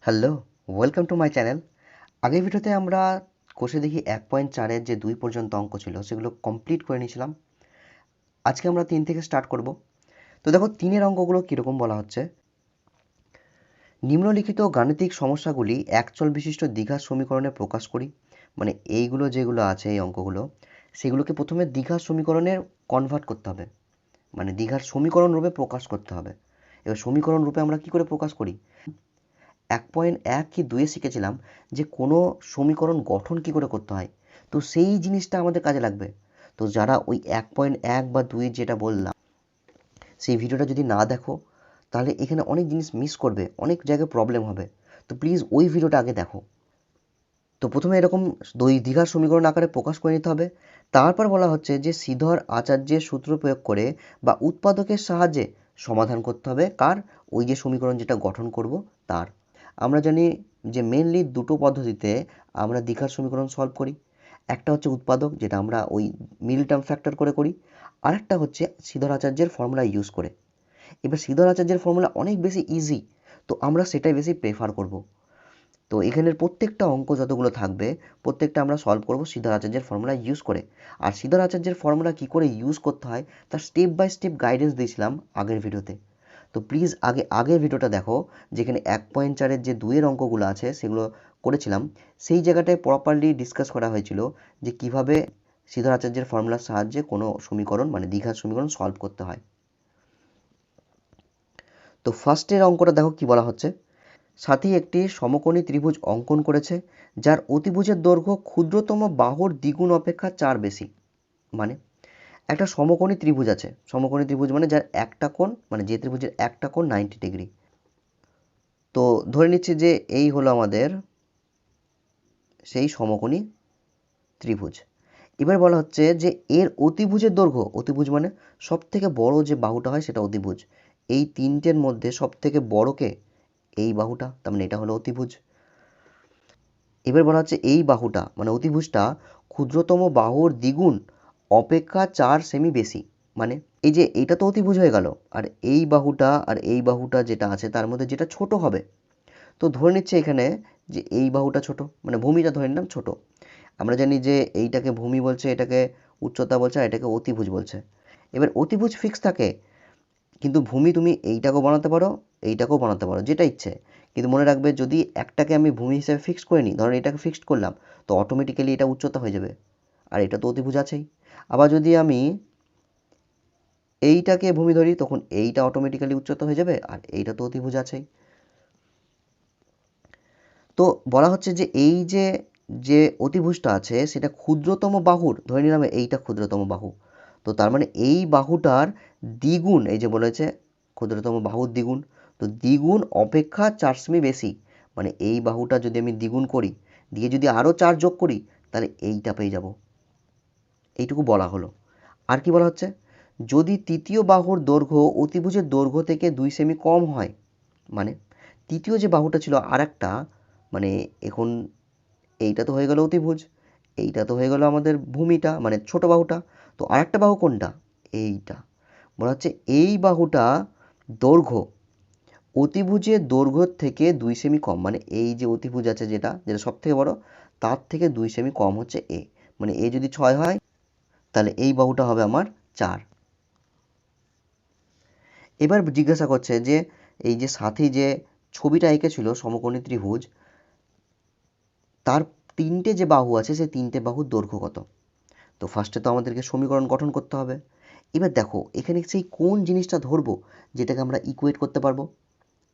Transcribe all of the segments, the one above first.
Hello, welcome to my channel. আগের ভিডিওতে আমরা কোষে দেখি 1.4-এর যে 2 পর্যন্ত অঙ্ক ছিল সেগুলো কমপ্লিট করে নিয়েছিলাম। আজকে আমরা 3 থেকে স্টার্ট করব। তো দেখো 3-এর অঙ্কগুলো কীরকম বলা হচ্ছে। নিম্নলিখিত গাণিতিক সমস্যাগুলি একচল বিশিষ্ট দ্বিঘাত সমীকরণে প্রকাশ করি। মানে এইগুলো যেগুলো আছে এই অঙ্কগুলো সেগুলোকে প্রথমে দ্বিঘাত সমীকরণে কনভার্ট করতে হবে। মানে দ্বিঘাত সমীকরণ রূপে প্রকাশ করতে হবে। এবার সমীকরণ রূপে আমরা কি করে প্রকাশ করি? 1.1 কি 2-এ শিখেছিলাম যে কোনো সমীকরণ গঠন কি করে করতে হয়। তো সেই জিনিসটা আমাদের কাজে লাগবে। তো যারা ওই 1.1 বা 2 যেটা বললাম সেই ভিডিওটা যদি না দেখো তাহলে এখানে অনেক জিনিস মিস করবে, অনেক জায়গায় প্রবলেম হবে। তো প্লিজ ওই ভিডিওটা আগে দেখো। তো প্রথমে এরকম দ্বিঘাত সমীকরণ আকারে প্রকাশ করে নিতে হবে। তারপর বলা হচ্ছে যে শ্রীধর আচার্যের সূত্র প্রয়োগ করে বা উৎপাদকের সাহায্যে সমাধান করতে হবে কার? ওই যে সমীকরণ যেটা গঠন করব তার। আমরা জানি যে মেনলি দুটো পদ্ধতিতে আমরা দ্বিঘাত সমীকরণ সলভ করি। একটা হচ্ছে উৎপাদক, যেটা আমরা ওই মিডল টার্ম ফ্যাক্টর করে করি। আর একটা হচ্ছে শ্রীধর আচার্যের ফর্মুলা ইউজ করে। এবার শ্রীধর আচার্যের ফর্মুলা অনেক বেশি ইজি, তো আমরা সেটাই বেশি প্রেফার করব। তো এখানের প্রত্যেকটা অঙ্ক যতগুলো থাকবে প্রত্যেকটা আমরা সলভ করব শ্রীধর আচার্যের ফর্মুলা ইউজ করে। আর শ্রীধর আচার্যের ফর্মুলা কী করে ইউজ করতে হয় তার স্টেপ বাই স্টেপ গাইডেন্স দিয়েছিলাম আগের ভিডিওতে। তো প্লিজ আগের ভিডিওটা দেখো, যেখানে 1.4-এর যে 2-এর অঙ্কগুলো আছে সেগুলো করেছিলাম। সেই জায়গাটায় প্রপারলি ডিসকাস করা হয়েছিল যে কিভাবে শ্রীধর আচার্যের ফর্মুলার সাহায্যে কোনো সমীকরণ মানে দ্বিঘাত সমীকরণ সলভ করতে হয়। তো ফার্স্টের অঙ্কটা দেখো কি বলা হচ্ছে। সাথী একটি সমকোণী ত্রিভুজ অঙ্কন করেছে যার অতিভুজের দৈর্ঘ্য ক্ষুদ্রতম বাহুর দ্বিগুণ অপেক্ষা 4 বেশি। মানে একটা সমকোণী ত্রিভুজ আছে, সমকোণী ত্রিভুজ মানে যার একটা কোণ, মানে যে ত্রিভুজের একটা কোণ 90 ডিগ্রি। তো ধরে নিচ্ছি যে এই হলো আমাদের সেই সমকোণী ত্রিভুজ। এবার বলা হচ্ছে যে এর অতিভুজের দৈর্ঘ্য, অতিভুজ মানে সব থেকে বড় যে বাহুটা হয় সেটা অতিভুজ। এই তিনটের মধ্যে সব থেকে বড়কে এই বাহুটা, তার মানে এটা হলো অতিভুজ। এবার বলা হচ্ছে এই বাহুটা মানে অতিভুজটা ক্ষুদ্রতম বাহুর দ্বিগুণ অপেক্ষা 4 সেমি বেশি। মানে এই যে এইটা তো অতিভুজ হয়ে গেল, আর এই বাহুটা আর এই বাহুটা যেটা আছে তার মধ্যে যেটা ছোট হবে। তো ধরে নিচ্ছে এখানে যে এই বাহুটা ছোট, মানে ভূমিটা ধরে নিলাম ছোট। আমরা জানি যে এইটাকে ভূমি বলছে, এটাকে উচ্চতা বলছে, আর এটাকে অতিভুজ বলছে। এবার অতিভুজ ফিক্স থাকে, কিন্তু ভূমি তুমি এইটাকেও বানাতে পারো, এইটাকেও বানাতে পারো, যেটা ইচ্ছে। কিন্তু মনে রাখবে যদি একটাকে আমি ভূমি হিসেবে ফিক্স করে নিই, ধরো এটাকে ফিক্সড করলাম, তো অটোমেটিক্যালি এটা উচ্চতা হয়ে যাবে, আর এটা তো অতিভুজ আছেই। আবার যদি আমি এইটাকে ভূমি ধরি তখন এইটা অটোমেটিক্যালি উচ্চতা হয়ে যাবে, আর এইটা তো অতিভুজ আছেই। তো বলা হচ্ছে যে এই যে যে অতিভুজটা আছে সেটা ক্ষুদ্রতম বাহুর, ধরে নিলাম এইটা ক্ষুদ্রতম বাহু, তো তার মানে এই বাহুটার দ্বিগুণ, এই যে বলেছে ক্ষুদ্রতম বাহুর দ্বিগুণ, তো দ্বিগুণ অপেক্ষা 4 সেমি বেশি। মানে এই বাহুটা যদি আমি দ্বিগুণ করি, দিয়ে যদি আরও 4 যোগ করি, তাহলে এইটা পেয়ে যাব। এইটুকু বলা হলো। আর কি বলা হচ্ছে, যদি তৃতীয় বাহুর দৈর্ঘ্য অতিভুজের দৈর্ঘ্য থেকে 2 সেমি কম হয়। মানে তৃতীয় যে বাহুটা ছিল আর একটা, মানে এখন এইটা তো হয়ে গেল অতিভুজ, এইটা তো হয়ে গেল আমাদের ভূমিটা মানে ছোট বাহুটা, তো আরেকটা বাহু কোনটা? এইটা। বলা হচ্ছে এই বাহুটা দৈর্ঘ্য অতিভুজের দৈর্ঘ্যর থেকে 2 সেমি কম, মানে এই যে অতিভুজ আছে যেটা যেটা সব থেকে বড়, তার থেকে 2 সেমি কম হচ্ছে এ। মানে এ যদি 6 হয় তাহলে এই বাহুটা হবে আমার 4। এবার জিজ্ঞাসা করছে যে এই যে সাথী যে ছবিটা এঁকেছিল সমকোণী ত্রিভুজ, তার তিনটে যে বাহু আছে সেই তিনটে বাহুর দৈর্ঘ্য কত। তো ফার্স্টে তো আমাদেরকে সমীকরণ গঠন করতে হবে। এবার দেখো এখানে সেই কোন জিনিসটা ধরবো যেটাকে আমরা ইকুয়েট করতে পারবো।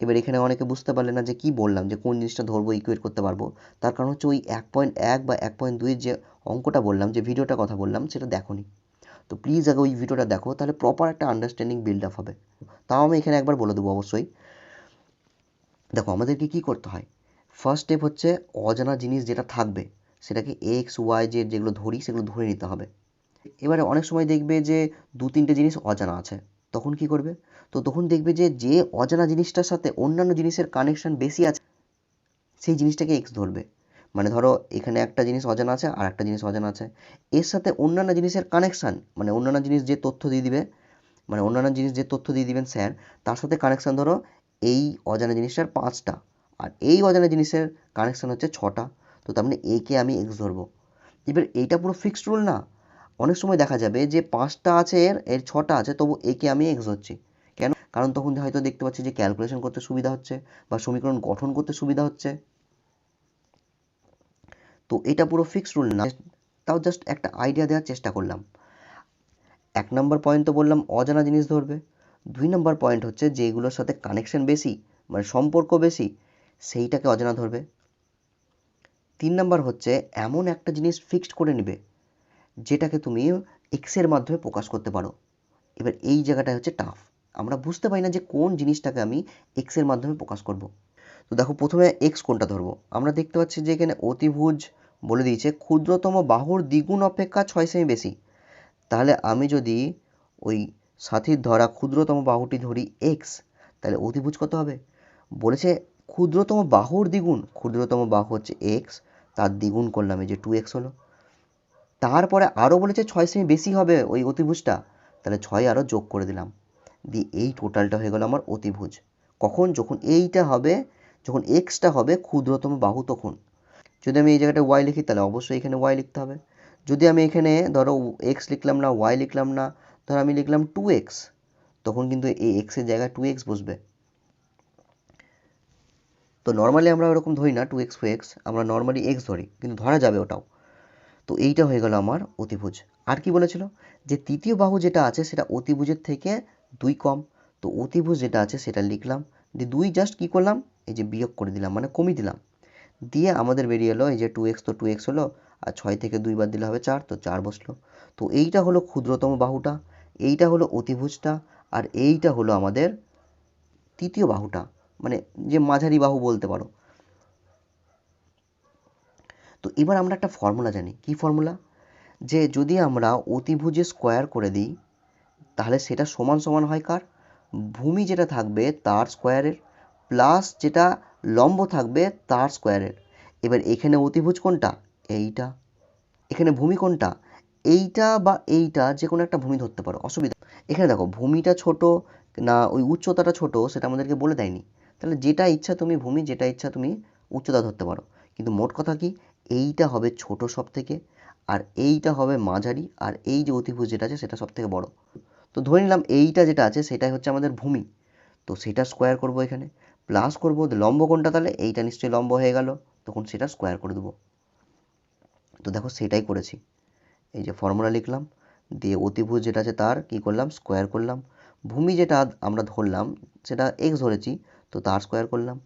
এবার এখানে অনেকে বুঝতে পারলে না যে কি বললাম, যে কোন জিনিসটা ধরবো ইকুয়েট করতে পারবো। তার কারণ হচ্ছে ওই 1.1 বা 1.2 যে অঙ্কটা বললাম, যে ভিডিওটা কথা বললাম সেটা দেখোনি। তো প্লিজ আগে ওই ভিডিওটা দেখো, তাহলে প্রপার একটা আন্ডারস্ট্যান্ডিং বিল্ড আপ হবে। তাও আমি এখানে একবার বলে দেবো অবশ্যই। দেখো আমাদেরকে কি করতে হয়, ফার্স্ট স্টেপ হচ্ছে অজানা জিনিস যেটা থাকবে সেটাকে এক্স ওয়াই জেড যেগুলো ধরি সেগুলো ধরে নিতে হবে। এবারে অনেক সময় দেখবে যে 2-3টে জিনিস অজানা আছে, তখন কি করবে? তো তখন দেখবে যে যে অজানা জিনিসটার সাথে অন্যান্য জিনিসের কানেকশন বেশি আছে সেই জিনিসটাকে এক্স ধরবে। মানে ধরো এখানে একটা জিনিস অজানা আছে আর একটা জিনিস অজানা আছে, এর সাথে অন্যান্য জিনিসের কানেকশান মানে অন্যান্য জিনিস যে তথ্য দিয়ে দিবে, মানে অন্যান্য জিনিস যে তথ্য দিয়ে দিবেন স্যার, তার সাথে কানেকশান ধরো এই অজানা জিনিসটার 5টা, আর এই অজানা জিনিসের কানেকশন হচ্ছে 6টা। তো তার মানে একে আমি এক্স ধরবো। এবার এইটা পুরো ফিক্সড রুল না, অনেক সময় দেখা যাবে যে 5টা আছে এর 6টা আছে, তবু একে আমি এক্স ধরছি। কেন? কারণ তখন হয়তো দেখতে পাচ্ছি যে ক্যালকুলেশন করতে সুবিধা হচ্ছে বা সমীকরণ গঠন করতে সুবিধা হচ্ছে। তো এটা পুরো ফিক্সড রুল না, তাও জাস্ট একটা আইডিয়া দেওয়ার চেষ্টা করলাম। 1 নম্বর পয়েন্ট তো বললাম অজানা জিনিস ধরবে। 2 নম্বর পয়েন্ট হচ্ছে যেগুলোর সাথে কানেকশন বেশি, মানে সম্পর্ক বেশি, সেইটাকে অজানা ধরবে। 3 নম্বর হচ্ছে এমন একটা জিনিস ফিক্সড করে নেবে যেটাকে তুমি এক্সের মাধ্যমে প্রকাশ করতে পারো। এবার এই জায়গাটা হচ্ছে টাফ, আমরা বুঝতে পারি না যে কোন জিনিসটাকে আমি এক্সের মাধ্যমে প্রকাশ করব। তো দেখো প্রথমে এক্স কোনটা ধরবো, আমরা দেখতে পাচ্ছি যে এখানে অতিভুজ বলে দিয়েছে ক্ষুদ্রতম বাহুর দ্বিগুণ অপেক্ষা 6 সেমি বেশি। তাহলে আমি যদি ওই সাথীর ধরা ক্ষুদ্রতম বাহুটি ধরি এক্স, তাহলে অতিভুজ কত হবে? বলেছে ক্ষুদ্রতম বাহুর দ্বিগুণ, ক্ষুদ্রতম বাহু হচ্ছে এক্স, তার দ্বিগুণ করলাম, এই যে 2x হলো। তারপরে আরও বলেছে 6 সেমি বেশি হবে ওই অতিভুজটা, তাহলে 6 আরও যোগ করে দিলাম, দিয়ে এই টোটালটা হয়ে গেল আমার অতিভুজ। কখন? যখন এইটা হবে, যখন এক্সটা হবে ক্ষুদ্রতম বাহু তখন। যদি আমি এই জায়গাটায় ওয়াই লিখি তাহলে অবশ্যই এখানে ওয়াই লিখতে হবে। যদি আমি এখানে ধরো এক্স লিখলাম না, ওয়াই লিখলাম না, ধরো আমি লিখলাম 2x, তখন কিন্তু এই এক্সের জায়গায় 2x বসবে। তো নর্মালি আমরা ওরকম ধরি না 2x 4x, আমরা নর্মালি এক্স ধরি, কিন্তু ধরা যাবে ওটাও। তো এইটা হয়ে গেল আমার অতিভুজ। আর কি বলেছিল? যে তৃতীয় বাহু যেটা আছে সেটা অতিভুজের থেকে 2 কম। তো অতিভুজ যেটা আছে সেটা লিখলাম, দিয়ে 2 জাস্ট কী করলাম, এই যে বিয়োগ করে দিলাম, মানে কমিয়ে দিলাম, দিয়ে আমাদের বেরিয়ে এলো এই যে 2x, তো 2x হলো, আর 6 থেকে 2 বাদ দিলে হবে 4, তো 4 বসলো। তো এইটা হলো ক্ষুদ্রতম বাহুটা, এইটা হলো অতিভুজটা, আর এইটা হলো আমাদের তৃতীয় বাহুটা, মানে যে মাঝারি বাহু বলতে পারো। তো এবার আমরা একটা ফর্মুলা জানি, কি ফর্মুলা? যে যদি আমরা অতিভুজে স্কোয়ার করে দিই তাহলে সেটা সমান সমান হয় কার? ভূমি যেটা থাকবে তার স্কোয়ারের, প্লাস যেটা লম্ব থাকবে তার স্কোয়ারের। এবার এখানে অতিভুজ কোনটা? এইটা। এখানে ভূমি কোনটা? এইটা বা এইটা, যে কোনো একটা ভূমি ধরতে পারো, অসুবিধা। এখানে দেখো ভূমিটা ছোট না ওই উচ্চতাটা ছোট সেটা আমাদেরকে বলে দেয়নি, তাহলে যেটা ইচ্ছা তুমি ভূমি, যেটা ইচ্ছা তুমি উচ্চতা ধরতে পারো। কিন্তু মোট কথা কি, এইটা হবে ছোট সব থেকে, আর এইটা হবে মাঝারি, আর এই যে অতিভুজ যেটা আছে সেটা সব থেকে বড়। তো ধরে নিলাম এইটা যেটা আছে সেটাই হচ্ছে আমাদের ভূমি, তো সেটা স্কোয়ার করব, এখানে প্লাস করব, লম্ব কোনটা, তাহলে এইটা নিশ্চয়ই লম্ব হয়ে গেল, তখন সেটা স্কোয়ার করে দেবো। তো দেখো সেটাই করেছি, এই যে ফর্মুলা লিখলাম, দিয়ে অতিভুজ যেটা আছে তার কি করলাম, স্কোয়ার করলাম। ভূমি যেটা আমরা ধরলাম সেটা এক্স ধরেছি, তো তার স্কোয়ার করলাম।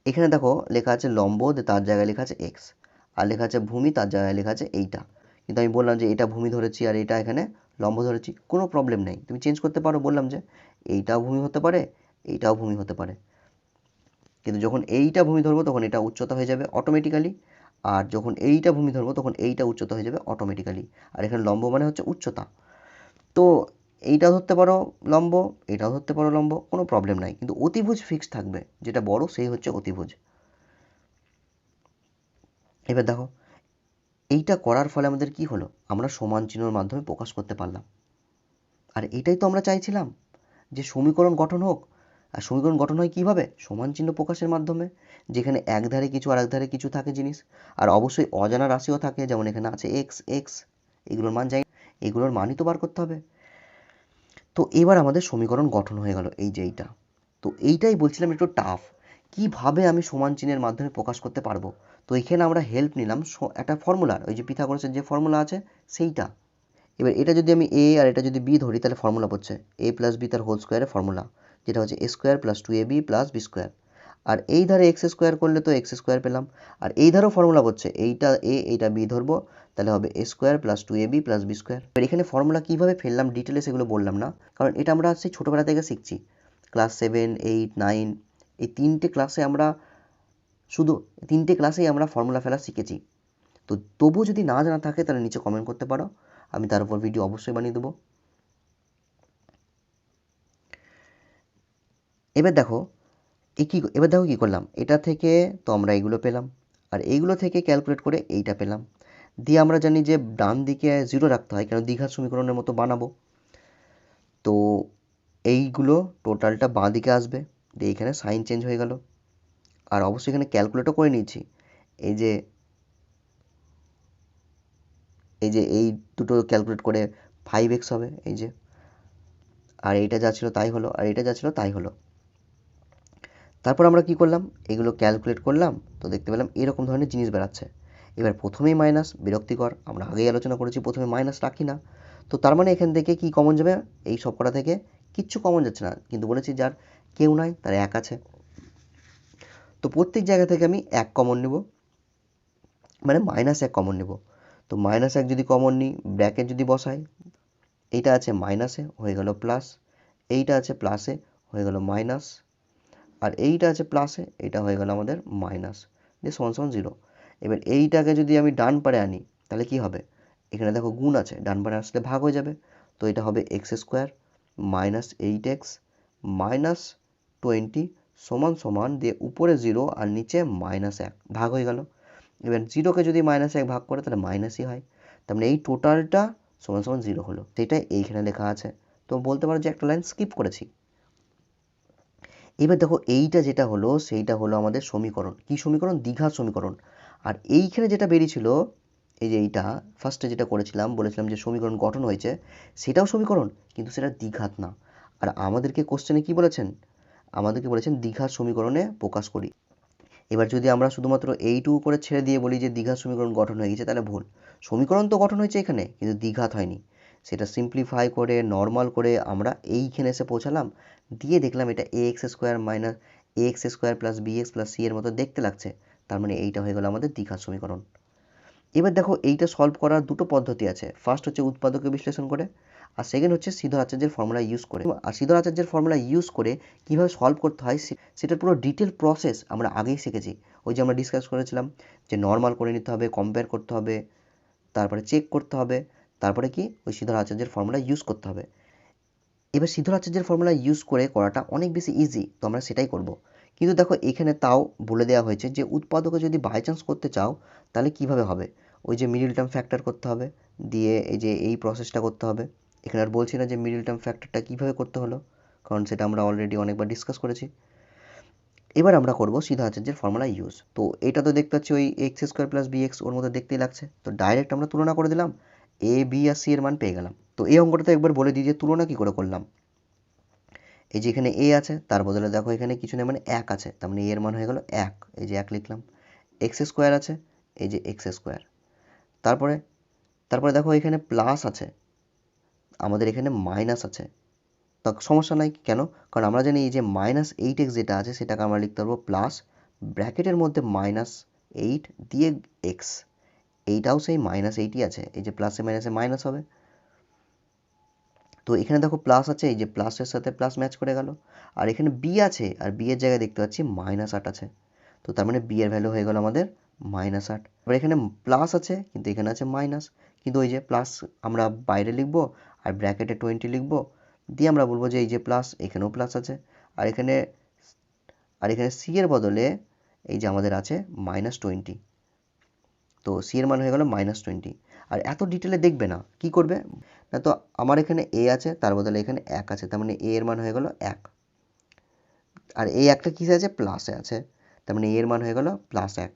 এখানে দেখো লেখা আছে লম্ব, তার জায়গায় লেখা আছে এক্স, আর লেখা আছে ভূমি, তার জায়গায় লেখা আছে এইটা। কিন্তু আমি বললাম যে এটা ভূমি ধরেছি আর এটা এখানে লম্ব ধরেছি, কোনো প্রবলেম নেই, তুমি চেঞ্জ করতে পারো, বললাম যে এইটাও ভূমি হতে পারে, এইটাও ভূমি হতে পারে। কিন্তু যখন এইটা ভূমি ধরবো তখন এটা উচ্চতা হয়ে যাবে অটোমেটিক্যালি, আর যখন এইটা ভূমি ধরবো তখন এইটা উচ্চতা হয়ে যাবে অটোমেটিক্যালি। আর এখানে লম্ব মানে হচ্ছে উচ্চতা। তো এইটাও ধরতে পারো লম্ব, এটাও ধরতে পারো লম্ব, কোনো প্রবলেম নাই, কিন্তু অতিভুজ ফিক্স থাকবে, যেটা বড় সেই হচ্ছে অতিভুজ। এবার দেখো এইটা করার ফলে আমাদের কি হলো, আমরা সমান চিহ্নের মাধ্যমে প্রকাশ করতে পারলাম। আর এটাই তো আমরা চাইছিলাম, যে সমীকরণ গঠন হোক। আর সমীকরণ গঠন হয় কীভাবে? সমান চিহ্ন প্রকাশের মাধ্যমে, যেখানে এক ধারে কিছু আর এক ধারে কিছু থাকে জিনিস, আর অবশ্যই অজানা রাশিও থাকে, যেমন এখানে আছে এক্স এক্স, এগুলোর মান জানি, এগুলোর মানই তো বার করতে হবে। তো এবার আমাদের সমীকরণ গঠন হয়ে গেল, এই যে এইটা। তো এইটাই বলছিলাম একটু টাফ, কিভাবে আমি সমান চিহ্নের মাধ্যমে প্রকাশ করতে পারবো। তো এখানে আমরা হেল্প নিলাম একটা ফর্মুলার, ওই যে পিথাগোরাসের যে ফর্মুলা আছে সেইটা। এবার এটা যদি আমি এ আর এটা যদি বি ধরি তাহলে ফর্মুলা পড়ছে এ প্লাস বি তার হোল স্কোয়ারের ফর্মুলা, যেটা হচ্ছে A square plus 2ab plus B square. আর এই ধারে এক্স স্কোয়ার করলে তো এক্স স্কোয়ার পেলাম, আর এই ধারেও ফর্মুলা পড়ছে এইটা এ এইটা বি ধরবো, তাহলে হবে A square plus 2ab plus B square. এবার এখানে ফর্মুলা কীভাবে ফেললাম ডিটেলে সেগুলো বললাম না, কারণ এটা আমরা সেই ছোটোবেলা থেকে শিখছি, ক্লাস 7, 8, 9 এই তিনটে ক্লাসে আমরা শুধু তিনটে ক্লাসেই আমরা ফর্মুলা ফেলা শিখেছি। তো তবুও যদি না জানা থাকে তাহলে নিচে কমেন্ট করতে পারো, আমি তার উপর ভিডিও অবশ্যই বানিয়ে দেবো। এবার দেখো এবার দেখো কী করলাম, এটা থেকে তো আমরা এইগুলো পেলাম, আর এইগুলো থেকে ক্যালকুলেট করে এইটা পেলাম, দিয়ে আমরা জানি যে ডান দিকে 0 রাখতে হয়, কেন দ্বিঘাত সমীকরণের মতো বানাবো। তো এইগুলো টোটালটা বাঁ দিকে আসবে, দিয়ে এখানে সাইন চেঞ্জ হয়ে গেল, আর অবশ্যই এখানে ক্যালকুলেটও করে নিয়েছি। এই যে এই দুটো ক্যালকুলেট করে 5x হবে এই যে, আর এইটা যা ছিল তাই হলো, আর এটা যা ছিল তাই হলো। তারপর আমরা কি করলাম, এগুলো ক্যালকুলেট করলাম, তো দেখতে পেলাম এরকম ধরনের জিনিস বেরাচ্ছে। এবার প্রথমেই মাইনাস, বিরক্তিকর, আমরা আগেই আলোচনা করেছি প্রথমে মাইনাস রাখি না। তো তার মানে এখান থেকে কি কমন যাবে, এই সবকটা থেকে কিচ্ছু কমন যাচ্ছে না, কিন্তু বলেছি যার কেউ নাই তার 1 আছে। তো প্রত্যেক জায়গা থেকে আমি 1 কমন নেব, মানে -1 কমন নেব। তো -1 যদি কমন নিই, ব্র্যাকেট যদি বসাই, এইটা আছে মাইনাসে হয়ে গেল প্লাস, এইটা আছে প্লাসে হয়ে গেল মাইনাস, আর এইটা আছে প্লাসে, এটা হয়ে গেল আমাদের মাইনাস, দিয়ে সমান সমান 0। এবার এইটাকে যদি আমি ডান পারে আনি তাহলে কি হবে, এখানে দেখো গুণ আছে, ডান পারে আসলে ভাগ হয়ে যাবে। তো এটা হবে x² মাইনাস 8x মাইনাস 20 সমান সমান দিয়ে উপরে 0 আর নিচে -1 ভাগ হয়ে গেল। এবার 0কে যদি -1 ভাগ করে তাহলে মাইনাসই হয়, তার মানে এই টোটালটা সমান সমান 0 হলো, সেটাই এইখানে লেখা আছে। তো বলতে পারো যে একটা লাইন স্কিপ করেছি। এবার দেখো এইটা যেটা হলো সেইটা হলো আমাদের সমীকরণ, কি সমীকরণ, দ্বিঘাত সমীকরণ। আর এইখানে যেটা বেরিয়েছিল, এই যে এইটা ফার্স্টে যেটা করেছিলাম, বলেছিলাম যে সমীকরণ গঠন হয়েছে, সেটাও সমীকরণ, কিন্তু সেটা দ্বিঘাত না। আর আমাদেরকে কোশ্চেনে কি বলেছেন, আমাদেরকে বলেছেন দ্বিঘাত সমীকরণে প্রকাশ করি। এবার যদি আমরা শুধুমাত্র এইটুকু করে ছেড়ে দিয়ে বলি যে দ্বিঘাত সমীকরণ গঠন হয়ে গেছে, তাহলে ভুল। সমীকরণ তো গঠন হয়েছে এখানে, কিন্তু দ্বিঘাত হয়নি। সেটা সিম্পলিফাই করে নর্মাল করে আমরা এইখানে এসে পৌঁছালাম, দিয়ে দেখলাম এটা ax² minus ax² plus bx plus c এর মতো দেখতে লাগছে, তার মানে এইটা হয়ে গেল আমাদের দ্বিঘাত সমীকরণ। এবার দেখো এইটা সলভ করার দুটো পদ্ধতি আছে, ফার্স্ট হচ্ছে উৎপাদকে বিশ্লেষণ করে, আর সেকেন্ড হচ্ছে শ্রীধর আচার্যের ফর্মুলা ইউজ করে। আর শ্রীধর আচার্যের ফর্মুলা ইউজ করে কীভাবে সলভ করতে হয় সেটার পুরো ডিটেল প্রসেস আমরা আগেই শিখেছি। ওই যে আমরা ডিসকাস করেছিলাম যে নর্মাল করে নিতে হবে, কম্পেয়ার করতে হবে, তারপরে চেক করতে হবে, তারপরে কি ওই শ্রীধর আচার্যের ফর্মুলা ইউজ করতে হবে। এবার শ্রীধর আচার্যের ফর্মুলা ইউজ করে করাটা অনেক বেশি ইজি, তো আমরা সেটাই করব। কিন্তু দেখো এখানে তাও বলে দেওয়া হয়েছে যে উৎপাদকে যদি বাই চান্স করতে চাও তাহলে কিভাবে হবে, ওই যে মিডল টার্ম ফ্যাক্টর করতে হবে, দিয়ে এই যে এই প্রসেসটা করতে হবে। এখানে আর বলছি না যে মিডল টার্ম ফ্যাক্টরটা কীভাবে করতে হলো, কারণ সেটা আমরা অলরেডি অনেকবার ডিসকাস করেছি। এবার আমরা করব শ্রীধর আচার্যের ফর্মুলা ইউজ। তো এটা তো দেখতে পাচ্ছি ওই x² প্লাস bx ওর মধ্যে দেখতেই লাগছে, তো ডাইরেক্ট আমরা তুলনা করে দিলাম, a b আর c এর মান পেয়ে গেলাম। তো এই অঙ্কটাতে একবার বলে দিই যে তুলনা কি করে করলাম। এই যে এখানে a আছে, তার বদলে দেখো এখানে কিছু নেই, মানে 1 আছে, তার মানে এর মান হয়ে গেল 1, এই যে 1 লিখলাম। x² আছে, এই যে x², তারপরে তারপরে দেখো এখানে প্লাস আছে, আমাদের এখানে মাইনাস আছে, তা সমস্যা নাই, কেন, কারণ আমরা জানি এই যে -8x যেটা আছে সেটাকে আমরা লিখতে পারবো প্লাস ব্র্যাকেটের মধ্যে -8 দিয়ে x, এইটাও সেই -8ই আছে, এই যে প্লাসে মাইনাসে মাইনাস হবে। তো এখানে দেখো প্লাস আছে, এই যে প্লাসের সাথে প্লাস ম্যাচ করে গেল, আর এখানে বি আছে, আর বি এর জায়গায় দেখতে পাচ্ছি -8 আছে, তো তার মানে বি এর ভ্যালু হয়ে গেল আমাদের -8। এবার এখানে প্লাস আছে কিন্তু এখানে আছে মাইনাস, কিন্তু ওই যে প্লাস আমরা বাইরে লিখবো আর ব্র্যাকেটে 20 লিখবো, দিয়ে আমরা বলবো যে এই যে প্লাস, এখানেও প্লাস আছে, আর এখানে সি এর বদলে এই যে আমাদের আছে -20, তো সি এর মান হয়ে গেল -20। আর এত ডিটেলে দেখবে না, কি করবে না, তো আমার এখানে এ আছে, তার বদলে এখানে 1 আছে, তার মানে এ এর মান হয়ে গেল 1, আর এই একটা কিসে আছে, প্লাসে আছে, তার মানে এর মান হয়ে গেল +1।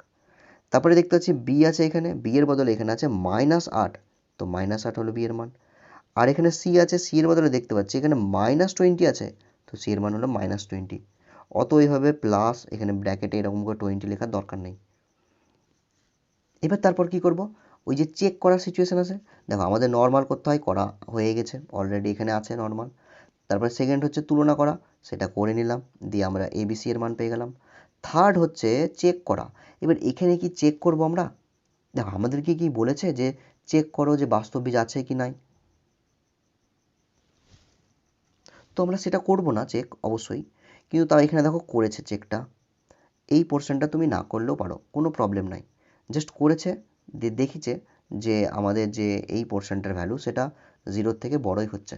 তারপরে দেখতে পাচ্ছি বি আছে, এখানে বি এর বদলে এখানে আছে -8, তো -8 হলো বি এর মান। আর এখানে সি আছে, সি এর বদলে দেখতে পাচ্ছি এখানে -20 আছে, তো সি এর মান হলো -20। অত এইভাবে প্লাস এখানে ব্র্যাকেটে এরকম করে 20 লেখার দরকার নেই। এবার তারপর কি করব, ওই যে চেক করার সিচুয়েশন আছে, দেখো আমাদের নর্মাল করতে হয়, করা হয়ে গেছে অলরেডি, এখানে আছে নর্মাল। তারপরে সেকেন্ড হচ্ছে তুলনা করা, সেটা করে নিলাম, দিয়ে আমরা এবিসি এর মান পেয়ে গেলাম। থার্ড হচ্ছে চেক করা। এবার এখানে কি চেক করব আমরা, দেখো আমাদেরকে কি বলেছে যে চেক করো যে বাস্তব বীজ আছে কি নাই, তো আমরা সেটা করব না চেক অবশ্যই, কিন্তু তাও এখানে দেখো করেছে চেকটা। এই পোর্শনটা তুমি না করলেও পারো, কোনো প্রবলেম নাই, জাস্ট করেছে, দিয়ে দেখিছে যে আমাদের যে এই পোর্শনটার ভ্যালু সেটা 0 থেকে বড়ই হচ্ছে।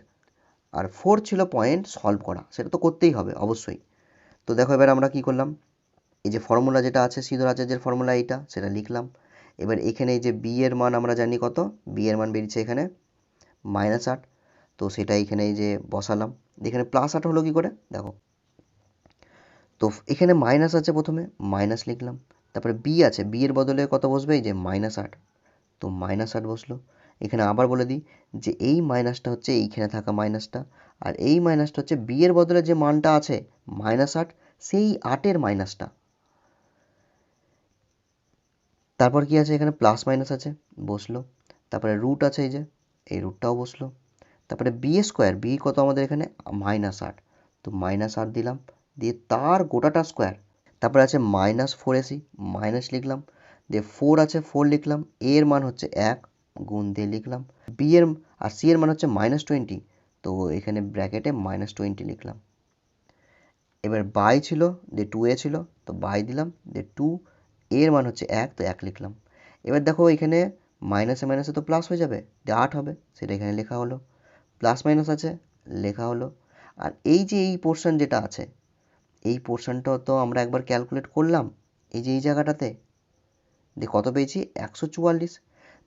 আর 4 ছিল পয়েন্ট সলভ করা, সেটা তো করতেই হবে অবশ্যই। তো দেখো এবার আমরা কি করলাম, এই যে ফর্মুলা যেটা আছে শ্রীধর আচার্যের ফর্মুলা এইটা, সেটা লিখলাম। এবার এখানে এই যে বি এর মান আমরা জানি কত, বি এর মান বেরিয়েছে এখানে -8, তো সেটা এখানে এই যে বসালাম, এখানে +8 হলো কি করে দেখো, তো এখানে মাইনাস আছে, প্রথমে মাইনাস লিখলাম, তারপরে বি আছে, বি এর বদলে কত বসবে, এই যে -8, তো -8 বসলো। এখানে আবার বলে দিই যে এই মাইনাসটা হচ্ছে এইখানে থাকা মাইনাসটা, আর এই মাইনাসটা হচ্ছে বি এর বদলে যে মানটা আছে -8, সেই 8-এর মাইনাসটা। তারপর কি আছে, এখানে প্লাস মাইনাস আছে, বসলো। তারপরে রুট আছে, এই যে এই রুটটাও বসলো। তারপরে বি স্কোয়ার, বি কত আমাদের এখানে -8, তো -8 দিলাম, দিয়ে তার গোটাটা স্কোয়ার। তারপরে আছে -4ac, মাইনাস লিখলাম, দিয়ে 4 আছে 4 লিখলাম, এ এর মান হচ্ছে 1, গুণ দিয়ে লিখলাম, বি এর আর সি এর মান হচ্ছে -20, তো এখানে ব্র্যাকেটে -20 লিখলাম। এবার বাই ছিল, দিয়ে 2a ছিল, তো বাই দিলাম, দিয়ে 2, এর মান হচ্ছে 1, তো 1 লিখলাম। এবার দেখো এখানে মাইনাসে মাইনাসে তো প্লাস হয়ে যাবে, দিয়ে 8 হবে, সেটা এখানে লেখা হলো। প্লাস মাইনাস আছে, লেখা হলো। আর এই যে এই পোর্শন যেটা আছে, এই পোর্শনটাও তো আমরা একবার ক্যালকুলেট করলাম, এই যে এই জায়গাটাতে, দিয়ে কত পেয়েছি 144।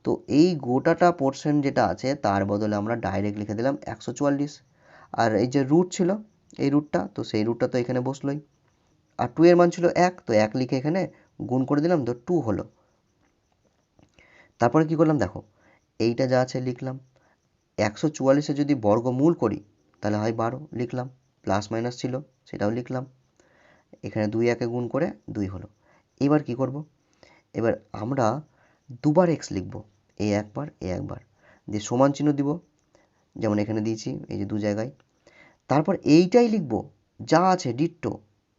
তো এই গোটাটা পোর্শন যেটা আছে তার বদলে আমরা ডাইরেক্ট লিখে দিলাম 144। আর এই যে রুট ছিল, এই রুটটা, তো সেই রুটটা তো এখানে বসলোই। আর 2 এর মান ছিল 1, তো 1 লিখে এখানে গুণ করে দিলাম, তো 2 হলো। তারপরে কি করলাম দেখো, এইটা যা আছে লিখলাম। 144-এ যদি বর্গমূল করি তাহলে হয় 12, লিখলাম। প্লাস মাইনাস ছিল, সেটাও লিখলাম। এখানে 2 একে গুণ করে 2 হলো। এবার কি করব, এবার আমরা দুবার এক্স লিখব, এ একবার এ একবার, দিয়ে সমান চিহ্ন দিব, যেমন এখানে দিয়েছি এই যে 2 জায়গায়। তারপর এইটাই লিখব যা আছে ডিট্টো,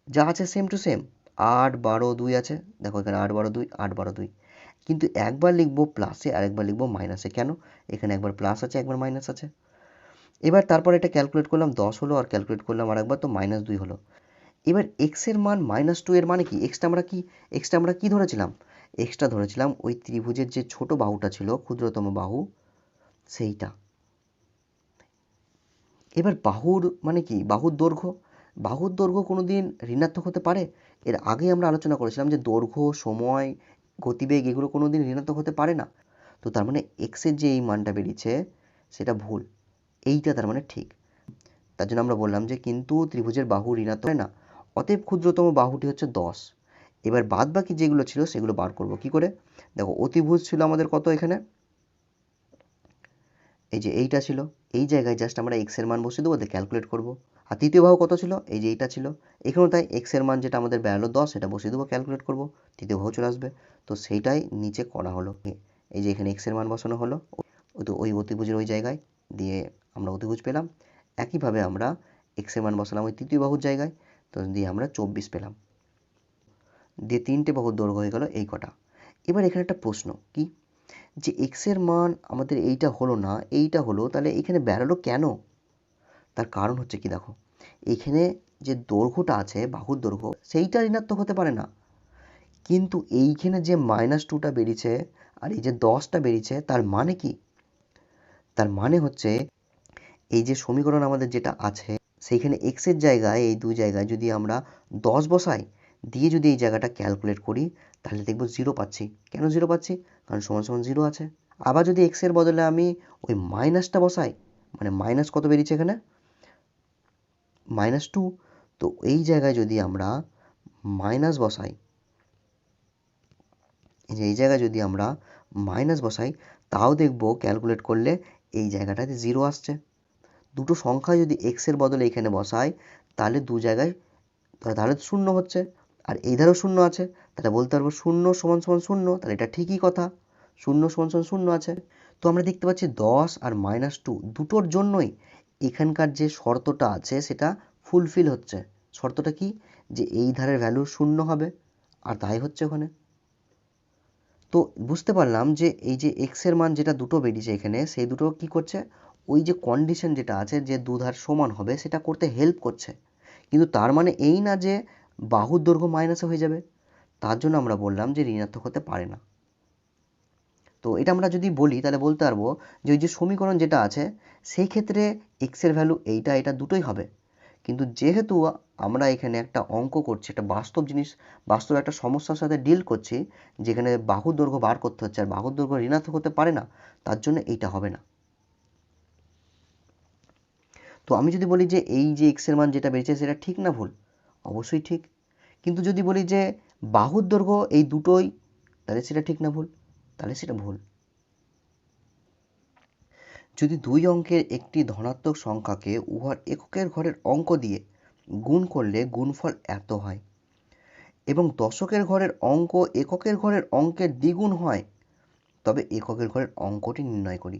যা আছে সেম টু সেম। 8 12 2 আছে, দেখো এখানে 8 12 2, 8 12 2, কিন্তু একবার লিখব প্লাসে আর একবার লিখব মাইনাসে। কেন, এখানে একবার প্লাস আছে একবার মাইনাস আছে। এবার তারপর এটা ক্যালকুলেট করলাম, 10 হলো, আর ক্যালকুলেট করলাম আর একবার, তো -2 হলো। এবার এক্স এর মান -2 এর মানে কি, এক্সটা আমরা কি ধরেছিলাম, এক্সটা ধরেছিলাম ওই ত্রিভুজের যে ছোট বাহুটা ছিল, ক্ষুদ্রতম বাহু, সেইটা। এবার বাহুর মানে কি, বাহুর দৈর্ঘ্য কোনোদিন ঋণাত্মক হতে পারে? এর আগে আমরা আলোচনা করেছিলাম যে দৈর্ঘ্য, সময়, গতিবেগ এগুলো কোনোদিন ঋণাত্মক হতে পারে না। তো তার মানে এক্স এর যে এই মানটা বেরিয়েছে সেটা ভুল, এইটা তার মানে ঠিক। তার জন্য আমরা বললাম যে কিন্তু ত্রিভুজের বাহু ঋণাত্মক হয় না, অতএব ক্ষুদ্রতম বাহুটি হচ্ছে 10। এবার বাদ বাকি যেগুলো ছিল সেগুলো বার করব কি করে, দেখো অতিভুজ ছিল আমাদের কত, এখানে এই যে এইটা ছিল, এই জায়গায় জাস্ট আমরা এক্স এর মান বসিয়ে দেবো, দিয়ে ক্যালকুলেট করব। আর তৃতীয় বাহু কত ছিল, এই যে এইটা ছিল, এখানেও তাই এক্স এর মান যেটা আমাদের বেরোলো 10, সেটা বসিয়ে দেবো, ক্যালকুলেট করব, তৃতীয় বাহু চলে আসবে। তো সেইটাই নিচে করা হলো, এই যে এখানে এক্স এর মান বসানো হলো, তো ওই অতিভুজের ওই জায়গায়, দিয়ে আমরা অতিভুজ পেলাম। একইভাবে আমরা এক্স এর মান বসালাম ওই তৃতীয় বাহুর জায়গায়, তো দিয়ে আমরা 24 পেলাম। দিয়ে 3টে বাহুর দৈর্ঘ্য হয়ে গেল এই কটা। এবার এখানে একটা প্রশ্ন কি, যে এক্স এর মান আমাদের এইটা হলো না, এইটা হলো, তাহলে এখানে বেরোলো কেন? তার কারণ হচ্ছে কি, দেখো এখানে যে দৈর্ঘ্যটা আছে, বাহুর দৈর্ঘ্য, সেইটা ঋণাত্মক হতে পারে না, কিন্তু এইখানে যে -2টা বেরিয়েছে আর এই যে 10টা বেরিয়েছে, তার মানে কি, তার মানে হচ্ছে এই যে সমীকরণ আমাদের যেটা আছে সেইখানে এক্স এর জায়গায়, এই দুই জায়গায় যদি আমরা 10 বসাই, দিয়ে যদি এই জায়গাটা ক্যালকুলেট করি, তাহলে দেখবো 0 পাচ্ছি। কেন 0 পাচ্ছি, কারণ সমান সমান 0 আছে। আবার যদি এক্স এর বদলে আমি ওই মাইনাসটা বসাই, মানে মাইনাস কত বেরিয়েছে এখানে, -2, তো এই জায়গায় যদি আমরা মাইনাস বসাই, এই যে এই জায়গায় যদি আমরা মাইনাস বসাই, তাও দেখবো ক্যালকুলেট করলে এই জায়গাটাতে 0 আসছে। দুটো সংখ্যা যদি এক্স এর বদলে এখানে বসাই, তাহলে দু জায়গায়, তাহলে 0 হচ্ছে, আর এই ধারেও 0 আছে, তাহলে বলতে পারবো 0 সমান সমান 0, তাহলে এটা ঠিকই কথা, 0 সমান সমান 0 আছে। তো আমরা দেখতে পাচ্ছি 10 আর -2 দুটোর জন্যই এখানকার যে শর্তটা আছে সেটা ফুলফিল হচ্ছে। শর্তটা কি, যে এই ধারের ভ্যালু 0 হবে, আর তাই হচ্ছে ওখানে। তো বুঝতে পারলাম যে এই যে এক্স এর মান যেটা দুটো বেরিয়েছে এখানে, সেই দুটো কি করছে, ওই যে কন্ডিশন যেটা আছে যে দুধার সমান হবে সেটা করতে হেল্প করছে, কিন্তু তার মানে এই না যে বাহুর দৈর্ঘ্য মাইনাসে হয়ে যাবে। তার জন্য আমরা বললাম যে ঋণাত্মক হতে পারে না। তো এটা আমরা যদি বলি তাহলে বলতে পারবো যে ওই যে সমীকরণ যেটা আছে সেই ক্ষেত্রে এক্স এর ভ্যালু এইটা এটা দুটোই হবে, কিন্তু যেহেতু আমরা এখানে একটা অঙ্ক করছি, একটা বাস্তব জিনিস, বাস্তব একটা সমস্যার সাথে ডিল করছি, যেখানে বাহুর দৈর্ঘ্য বার করতে হচ্ছে আর বাহুর দৈর্ঘ্য ঋণাত্মক হতে পারে না, তার জন্য এইটা হবে না। তো আমি যদি বলি যে এই যে এক্স এর মান যেটা বেরিয়েছে সেটা ঠিক না ভুল, অবশ্যই ঠিক। কিন্তু যদি বলি যে বাহুর দৈর্ঘ্য এই দুটোই, তাহলে সেটা ঠিক না ভুল? তাহলে সেটা ভুল। যদি দুই অঙ্কের একটি ধনাত্মক সংখ্যাকে উহার এককের ঘরের অঙ্ক দিয়ে গুণ করলে গুণফল এত হয় এবং দশকের ঘরের অঙ্ক এককের ঘরের অঙ্কের দ্বিগুণ হয়, তবে এককের ঘরের অঙ্কটি নির্ণয় করি।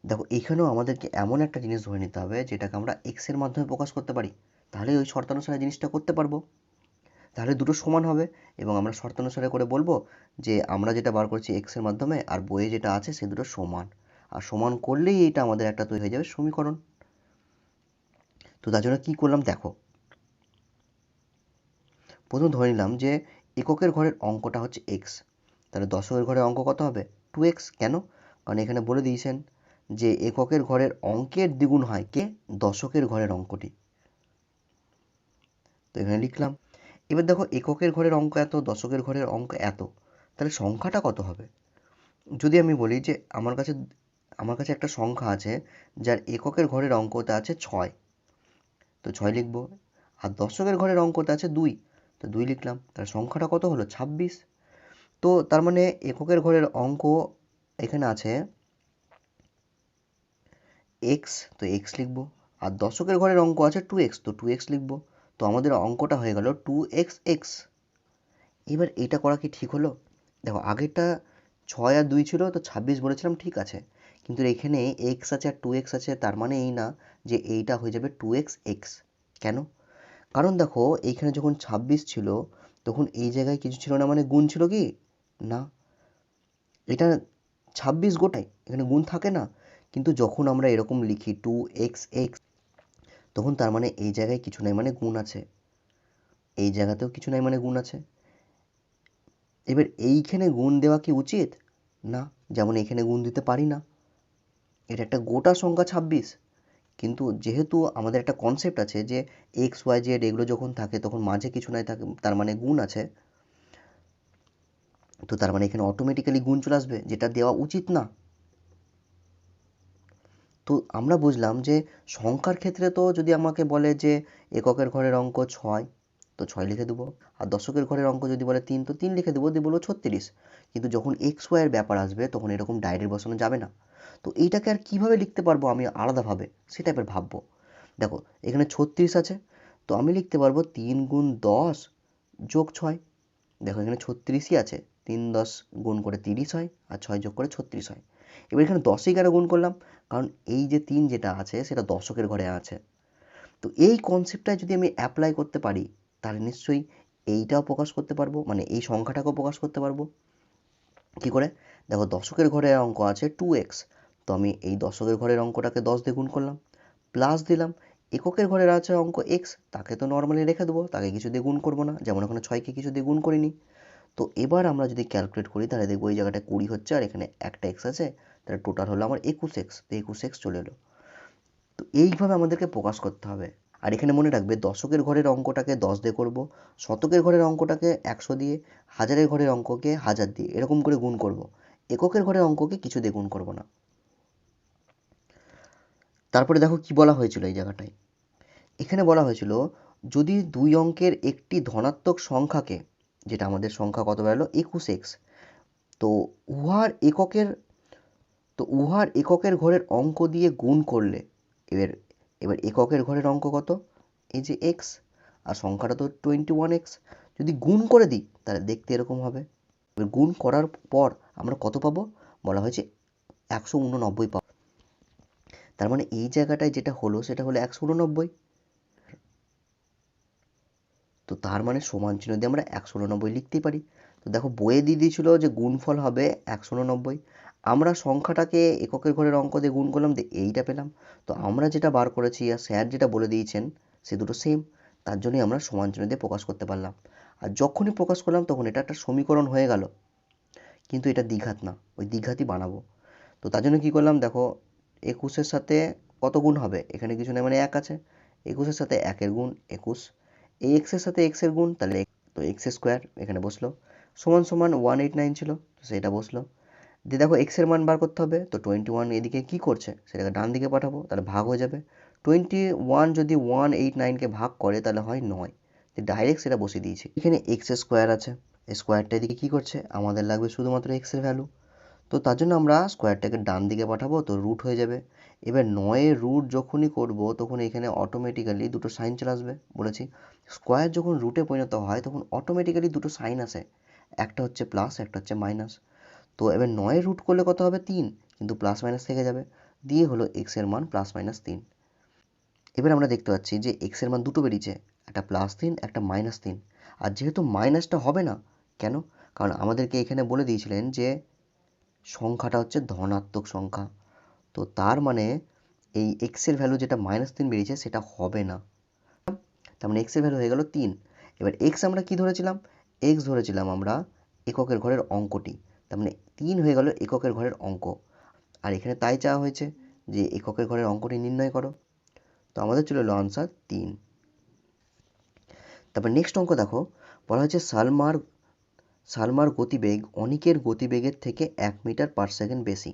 দেখো এখানেও আমাদেরকে এমন একটা জিনিস ধরে নিতে হবে যেটাকে আমরা এক্স এর মাধ্যমে প্রকাশ করতে পারি, তাহলে ওই শর্তানুসারে জিনিসটা করতে পারবো। তাহলে দুটো সমান হবে এবং আমরা শর্তানুসারে করে বলবো যে আমরা যেটা বার করছি এক্স এর মাধ্যমে আর বইয়ে যেটা আছে সে দুটো সমান, আর সমান করলেই এইটা আমাদের একটা তৈরি হয়ে যাবে সমীকরণ। তো তার জন্য কী করলাম দেখো, প্রথম ধরে নিলাম যে এককের ঘরের অঙ্কটা হচ্ছে এক্স, তাহলে দশকের ঘরের অঙ্ক কত হবে? 2x। কেন? কারণ এখানে বলে দিয়েছেন যে এককের ঘরের অঙ্কের দ্বিগুণ হয় কে? দশকের ঘরের অঙ্কটি। তো এখানে লিখলাম। এবার দেখো এককের ঘরের অঙ্ক এত, দশকের ঘরের অঙ্ক এত, তাহলে সংখ্যাটা কত হবে? যদি আমি বলি যে আমার কাছে একটা সংখ্যা আছে যার এককের ঘরের অঙ্কটা আছে 6, তো 6 লিখব। আর দশকের ঘরের অঙ্কটা আছে 2, তো 2 লিখলাম। তাহলে সংখ্যাটা কত হলো? 26। তো তার মানে এককের ঘরের অঙ্ক এখানে আছে এক্স, তো এক্স লিখব। আর দশকের ঘরের অঙ্ক আছে 2x, তো 2x লিখব। তো আমাদের অঙ্কটা হয়ে গেল 2xx। এবার এটা করা কি ঠিক হলো? দেখো আগেরটা 6 আর 2 ছিল, তো 26 বলেছিলাম, ঠিক আছে। কিন্তু এখানে এক্স আছে আর 2x আছে, তার মানে এই না যে এইটা হয়ে যাবে 2xx। কেন? কারণ দেখো এইখানে যখন 26 ছিল তখন এই জায়গায় কিছু ছিল না, মানে গুণ ছিল কি না? এটা 26 গোটাই, এখানে গুণ থাকে না। কিন্তু যখন আমরা এরকম লিখি 2xx, তখন তার মানে এই জায়গায় কিছু নাই মানে গুণ আছে, এই জায়গাতেও কিছু নাই মানে গুণ আছে। এবার এইখানে গুণ দেওয়া কি উচিত? না, যেমন এখানে গুণ দিতে পারি না, এটা একটা গোটা সংখ্যা 26। কিন্তু যেহেতু আমাদের একটা কনসেপ্ট আছে যে এক্স ওয়াই জেড এগুলো যখন থাকে তখন মাঝে কিছু নাই থাকে, তার মানে গুণ আছে, তো তার মানে এখানে অটোমেটিক্যালি গুণ চলে আসবে, যেটা দেওয়া উচিত না। তো আমরা বুঝলাম যে সংখ্যার ক্ষেত্রে তো যদি আমাকে বলে যে এককের ঘরের অঙ্ক 6, তো 6 লিখে দেবো। আর দশকের ঘরের অঙ্ক যদি বলে 3, তো 3 লিখে দেবো, দিয়ে বলবো 36। কিন্তু যখন এক্স ওয়াইয়ের ব্যাপার আসবে তখন এরকম ডাইরেক্ট বসানো যাবে না। তো এইটাকে আর কীভাবে লিখতে পারবো আমি আলাদাভাবে, সেটা এবার ভাববো। দেখো এখানে 36 আছে, তো আমি লিখতে পারবো 3 গুণ 10 যোগ 6। দেখো এখানে 36ই আছে, 3 10 গুণ করে 30 হয় আর 6 যোগ করে 36 হয়। এবার এখানে 10ই কেন গুণ করলাম? কারণ এই যে 3 যেটা আছে সেটা দশকের ঘরে আছে। তো এই কনসেপ্টটা যদি আমি অ্যাপ্লাই করতে পারি তাহলে নিশ্চয়ই এইটাও প্রকাশ করতে পারবো, মানে এই সংখ্যাটাকেও প্রকাশ করতে পারবো। কি করে? দেখো দশকের ঘরের অঙ্ক আছে 2x, তো আমি এই দশকের ঘরের অঙ্কটাকে 10 দিয়ে গুণ করলাম, প্লাস দিলাম এককের ঘরের আছে অঙ্ক x, তাকে তো নর্মালি রেখে দেবো, তাকে কিছু দিয়ে গুণ করবো না, যেমন ওখানে 6কে কিছু দিয়ে গুণ করিনি। তো এবার আমরা যদি ক্যালকুলেট করি তাহলে দেখবো এই জায়গাটায় 20 হচ্ছে আর এখানে একটা এক্স আছে, তাহলে টোটাল হলো আমার 21x, তো 21x চলে এলো। তো এইভাবে আমাদেরকে প্রকাশ করতে হবে। আর এখানে মনে রাখবে দশকের ঘরের অঙ্কটাকে 10 দিয়ে করব, শতকের ঘরের অঙ্কটাকে 100 দিয়ে, হাজারের ঘরের অঙ্ককে 1000 দিয়ে, এরকম করে গুণ করব। এককের ঘরের অঙ্ককে কিছু দিয়ে গুণ করব না। তারপরে দেখো কি বলা হয়েছিল এই জায়গাটায়, এখানে বলা হয়েছিল যদি দুই অঙ্কের একটি ধনাত্মক সংখ্যাকে, যেটা আমাদের সংখ্যা কত বেরোলো 21x, তো উহার এককের উহার এককের ঘরের অঙ্ক দিয়ে গুণ করলে, এবার এবার এককের ঘরের অঙ্ক কত? এই যে এক্স, আর সংখ্যাটা তো 21x, যদি গুণ করে দিই তাহলে দেখতে এরকম হবে। এবার গুণ করার পর আমরা কত পাবো? বলা হয়েছে 189 পাবো। তার মানে এই জায়গাটায় যেটা হলো সেটা হলো 189। তো তার মানে সমান চিহ্ন দিয়ে আমরা 189 লিখতেই পারি। তো দেখো বইয়ে দিয়ে দিয়েছিল যে গুণফল হবে 189, আমরা সংখ্যাটাকে এককের ঘরের অঙ্ক দিয়ে গুণ করলাম, দিয়ে এইটা পেলাম। তো আমরা যেটা বার করেছি আর স্যার যেটা বলে দিয়েছেন সে দুটো সেম, তার জন্যই আমরা সমান চিহ্ন দিয়ে প্রকাশ করতে পারলাম। আর যখনই প্রকাশ করলাম তখন এটা একটা সমীকরণ হয়ে গেল, কিন্তু এটা দ্বিঘাত না, ওই দ্বিঘাতই বানাবো। তো তার জন্য কী করলাম দেখো, 21-এর সাথে কত গুণ হবে? এখানে কিছু নেই মানে 1 আছে, 21-এর সাথে 1-এর গুণ 21, এই এক্সের সাথে এক্সের গুণ, তাহলে তো এক্স স্কোয়ার এখানে বসলো, সমান সমান 189 ছিল, তো সেটা বসলো। দিয়ে দেখো এক্সের মান বার করতে হবে, তো 21 এদিকে কী করছে সেটাকে ডান দিকে পাঠাবো, তাহলে ভাগ হয়ে যাবে। 21 যদি 189কে ভাগ করে তাহলে হয় 9, ডাইরেক্ট সেটা বসিয়ে দিয়েছি। এখানে এক্স স্কোয়ার আছে, এই স্কোয়ারটা এদিকে কী করছে, আমাদের লাগবে শুধুমাত্র এক্সের ভ্যালু। তো তার জন্য আমরা স্কোয়ারটাকে ডান দিকে পাঠাবো, তো রুট হয়ে যাবে। এবার 9-এর রুট যখনই করব তখন এখানে অটোমেটিক্যালি দুটো সাইন চলে আসবে। বলেছি স্কোয়ার যখন রুটে পরিণত হয় তখন অটোমেটিক্যালি দুটো সাইন আসে, একটা হচ্ছে প্লাস, একটা হচ্ছে মাইনাস। তো এবার 9-এর রুট করলে কত হবে 3, কিন্তু প্লাস মাইনাস থেকে যাবে, দিয়ে হলো এক্সের মান +-3। এবার আমরা দেখতে পাচ্ছি যে এক্সের মান দুটো বেরিয়েছে, একটা +3 একটা -3। আর যেহেতু মাইনাসটা হবে না, কেন? কারণ আমাদেরকে এখানে বলে দিয়েছিলেন যে সংখ্যাটা হচ্ছে ধনাত্মক সংখ্যা। তো তার মানে এই এক্সের ভ্যালু যেটা -3 বেরিয়েছে সেটা হবে না। তার মানে এক্সের ভ্যালু হয়ে গেল 3। এবার এক্স আমরা কি ধরেছিলাম? এক্স ধরেছিলাম আমরা এককের ঘরের অঙ্কটি। তার মানে 3 হয়ে গেল এককের ঘরের অঙ্ক। আর এখানে তাই চাওয়া হয়েছে যে এককের ঘরের অঙ্কটি নির্ণয় করো। তো আমাদের চলে এলো আনসার 3। তারপর নেক্সট অঙ্ক দেখো, বলা হয়েছে সালমার গতিবেগ অনিকের গতিবেগের থেকে 1 মিটার পার সেকেন্ড বেশি।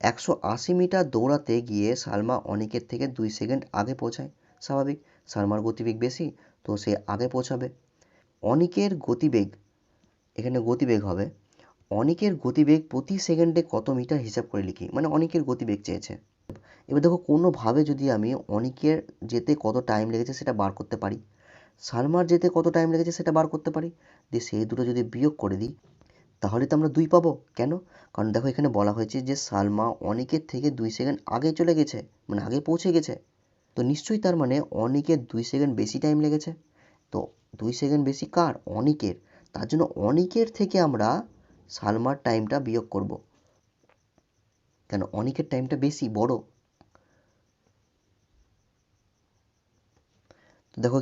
180 মিটার দৌড়াতে গিয়ে সালমা অনিকের থেকে 2 সেকেন্ড আগে পৌঁছায়। স্বাভাবিক, সালমার গতিবেগ বেশি, তো সে আগে পৌঁছাবে। অনিকের গতিবেগ, এখানে গতিবেগ হবে, অনিকের গতিবেগ প্রতি সেকেন্ডে কত মিটার হিসাব করে লিখি, মানে অনিকের গতিবেগ চেয়েছে। এবার দেখো কোনোভাবে যদি আমি অনিকের যেতে কত টাইম লেগেছে সেটা বার করতে পারি, সালমার যেতে কত টাইম লেগেছে সেটা বার করতে পারি, দিয়ে সেই দুটো যদি বিয়োগ করে দিই তাহলে তো আমরা 2 পাবো। কেন? কারণ দেখো এখানে বলা হয়েছে যে সালমা অনিকের থেকে 2 সেকেন্ড আগে চলে গেছে, মানে আগে পৌঁছে গেছে। তো নিশ্চয়ই তার মানে অনিকের 2 সেকেন্ড বেশি টাইম লেগেছে। তো 2 সেকেন্ড বেশি কার? অনিকের। তার জন্য অনিকের থেকে আমরা সালমার টাইমটা বিয়োগ করব, কেন অনিকের টাইমটা বেশি বড়। তো দেখো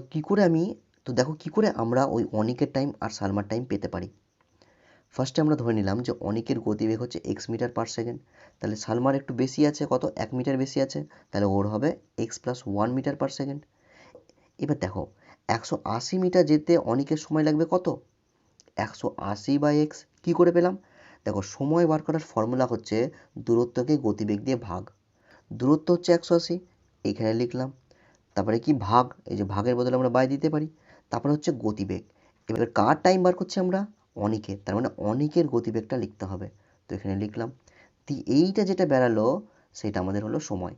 কি করে আমরা ওই অনিকের টাইম আর সালমার টাইম পেতে পারি। ফার্স্টে আমরা ধরে নিলাম যে অনিকের গতিবেগ হচ্ছে এক্স মিটার পার সেকেন্ড, তাহলে সালমার একটু বেশি আছে, কত 1 মিটার বেশি আছে, তাহলে ওর হবে x+1 মিটার পার সেকেন্ড। এবার দেখো 180 মিটার যেতে অনিকের সময় লাগবে কত, 180/x। কী করে পেলাম? দেখো সময় বার করার ফর্মুলা হচ্ছে দূরত্বকে গতিবেগ দিয়ে ভাগ। দূরত্ব হচ্ছে 180, এখানে লিখলাম। তারপরে কি ভাগ, এই যে ভাগের বদলে আমরা বাই দিতে পারি। তারপরে হচ্ছে গতিবেগ। এবার কার টাইম বার করছি আমরা? অনিকের, তার মানে অনিকের গতিবেগটা লিখতে হবে। তো এখানে লিখলাম। এইটা যেটা বেরালো সেটা আমাদের হলো সময়,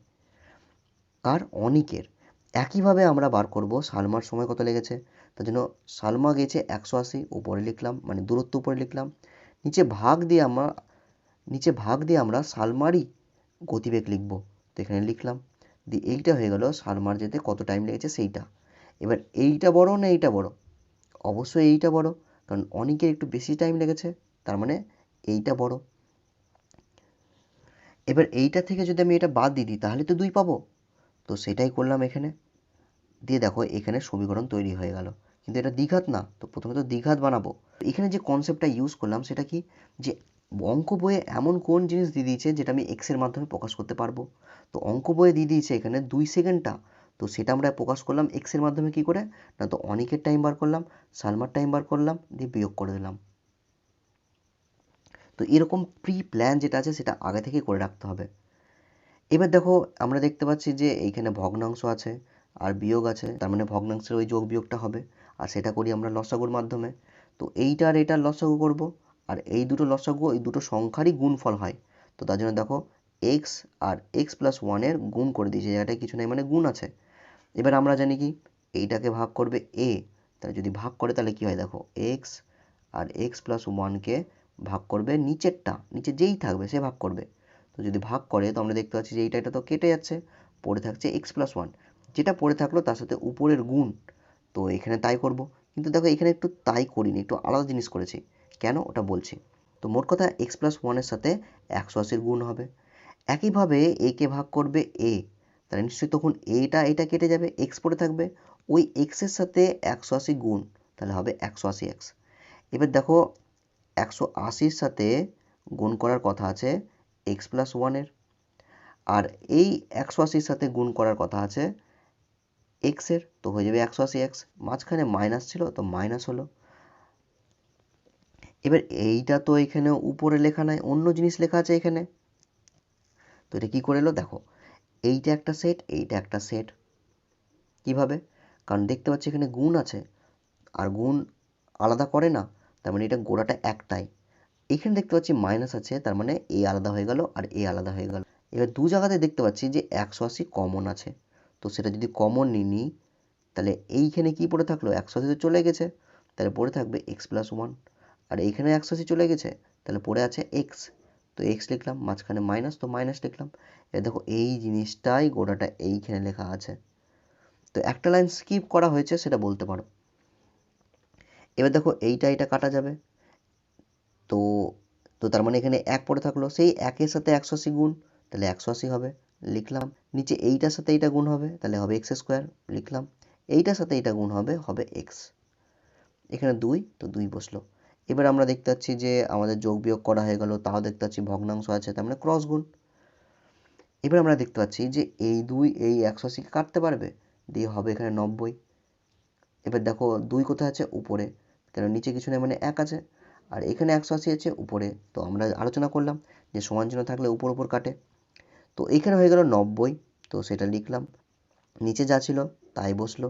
কার? অনিকের। একইভাবে আমরা বার করব সালমার সময় কত লেগেছে। তার জন্য সালমা গেছে 180, উপরে লিখলাম, মানে দূরত্ব উপরে লিখলাম। নিচে ভাগ দিয়ে আমরা সালমারই গতিবেগ লিখব, তো এখানে লিখলাম। দিয়ে এইটা হয়ে গেল সালমার যেতে কত টাইম লেগেছে সেইটা। এবার এইটা বড় না এইটা বড়? অবশ্যই এইটা বড়, কারণ অনিকের একটু বেশি টাইম লেগেছে, তার মানে এইটা বড়। এবার এইটা থেকে যদি আমি এটা বাদ দিয়ে দিই তাহলে তো 2 পাবো, তো সেটাই করলাম এখানে। দিয়ে দেখো এখানে সমীকরণ তৈরি হয়ে গেল, কিন্তু এটা দ্বিঘাত না, তো প্রথমে তো দ্বিঘাত বানাবো। এখানে যে কনসেপ্টটা ইউজ করলাম সেটা কি, যে অঙ্ক বইয়ে এমন কোন জিনিস দিয়ে দিয়েছে যেটা আমি এক্সের মাধ্যমে প্রকাশ করতে পারবো। তো অঙ্ক বইয়ে দিয়ে দিয়েছে এখানে 2 সেকেন্ডটা, তো সেটা আমরা প্রকাশ করলাম এক্সের মাধ্যমে কি করে, না তো অনিকের টাইম বার করলাম, সালমার টাইম বার করলাম, দিয়ে বিয়োগ করে দিলাম। তো এরকম প্রি প্ল্যান যেটা আছে সেটা আগে থেকে করে রাখতে হবে। এবার দেখো আমরা দেখতে পাচ্ছি যে এইখানে ভগ্নাংশ আছে আর বিয়োগ আছে, তার মানে ভগ্নাংশের ওই যোগ বিয়োগটা হবে, আর সেটা করি আমরা লসাগুর মাধ্যমে। তো এইটা আর এটার লসাগু করব, আর এই দুটো লসাগু এই দুটো সংখ্যারই গুণফল হয়। তো তার জন্য দেখো এক্স আর x+1 এর গুণ করে দিয়েছে, জায়গাটায় কিছু নেই মানে গুণ আছে। এবার আমরা জানি কি এইটাকে ভাগ করবে a, তাহলে যদি ভাগ করে তাহলে কি হয় দেখো x আর x+1কে ভাগ করবে নিচেরটা, নিচে যেই থাকবে সে ভাগ করবে। তো যদি ভাগ করে তো আমরা দেখতে পাচ্ছি যে এটা তো কেটে যাচ্ছে, পড়ে থাকছে x+1, যেটা পড়ে থাকলো তার সাথে উপরের গুণ। তো এখানে তাই করব, কিন্তু দেখো এখানে একটু তাই করিনি, একটু আলাদা জিনিস করেছি। কেন ওটা বলছি। তো মোট কথা x+1 এর সাথে 180 গুণ হবে। একইভাবে a কে ভাগ করবে a, তাহলে নিশ্চয়ই তখন এটা কেটে যাবে, x পড়ে থাকবে, ওই x এর সাথে 180 গুণ, তাহলে হবে 180x। এবার দেখো 180-র সাথে গুণ করার কথা আছে x+1 এর, আর এই 180-র সাথে গুণ করার কথা আছে x এর, তো হয়ে যাবে 180x। মাঝখানে মাইনাস ছিল তো মাইনাস হলো। এবার এইটা তো এখানে উপরে লেখা নাই, অন্য জিনিস লেখা আছে এখানে। তো এটা কি করে এলো দেখো, এইটা একটা সেট, এইটা একটা সেট। কিভাবে? কারণ দেখতে পাচ্ছি এখানে গুণ আছে, আর গুণ আলাদা করে না, তার মানে এটা গোড়াটা একটাই। এখানে দেখতে পাচ্ছি মাইনাস আছে, তার মানে এ আলাদা হয়ে গেল আর এ আলাদা হয়ে গেল। এবার দু জায়গাতে দেখতে পাচ্ছি যে 180 কমন আছে, তো সেটা যদি কমন নিই তাহলে এইখানে কি পড়ে থাকলো, 180 তো চলে গেছে, তাহলে পড়ে থাকবে এক্স প্লাস ওয়ান। আর এইখানে 180 চলে গেছে, তাহলে পড়ে আছে এক্স, তো এক্স লিখলাম, মাঝখানে মাইনাস তো মাইনাস লিখলাম। এবার দেখো এই জিনিসটাই গোটাটা এইখানে লেখা আছে, তো একটা লাইন স্কিপ করা হয়েছে সেটা বলতে পারো। এবার দেখো এইটা এটা কাটা যাবে, তো তো তার মানে এখানে এক পড়ে থাকলো, সেই একের সাথে 180 গুণ, তাহলে 180 হবে, লিখলাম। নিচে এইটার সাথে এইটা গুণ হবে, তাহলে হবে এক্স স্কোয়ার, লিখলাম। এইটার সাথে এইটা গুণ হবে, হবে এক্স। এখানে 2, তো 2 বসলো। এবার আমরা দেখতে পাচ্ছি যে আমাদের যোগ বিয়োগ করা হয়ে গেল, তাও দেখতে পাচ্ছি ভগ্নাংশ আছে, তার মানে ক্রস গুণ। এবার আমরা দেখতে পাচ্ছি যে এই 2 এই 180কে কাটতে পারবে, দিয়ে হবে এখানে 90। এবার দেখো 2 কোথায় আছে, উপরে, কেন নিচে কিছু নেই, মানে 1 আছে। আর এখানে 180 আছে উপরে, তো আমরা আলোচনা করলাম যে সমান চিহ্ন থাকলে উপর উপর কাটে, তো এইখানে হয়ে গেল 90, তো সেটা লিখলাম। নিচে যা ছিল তাই বসলো।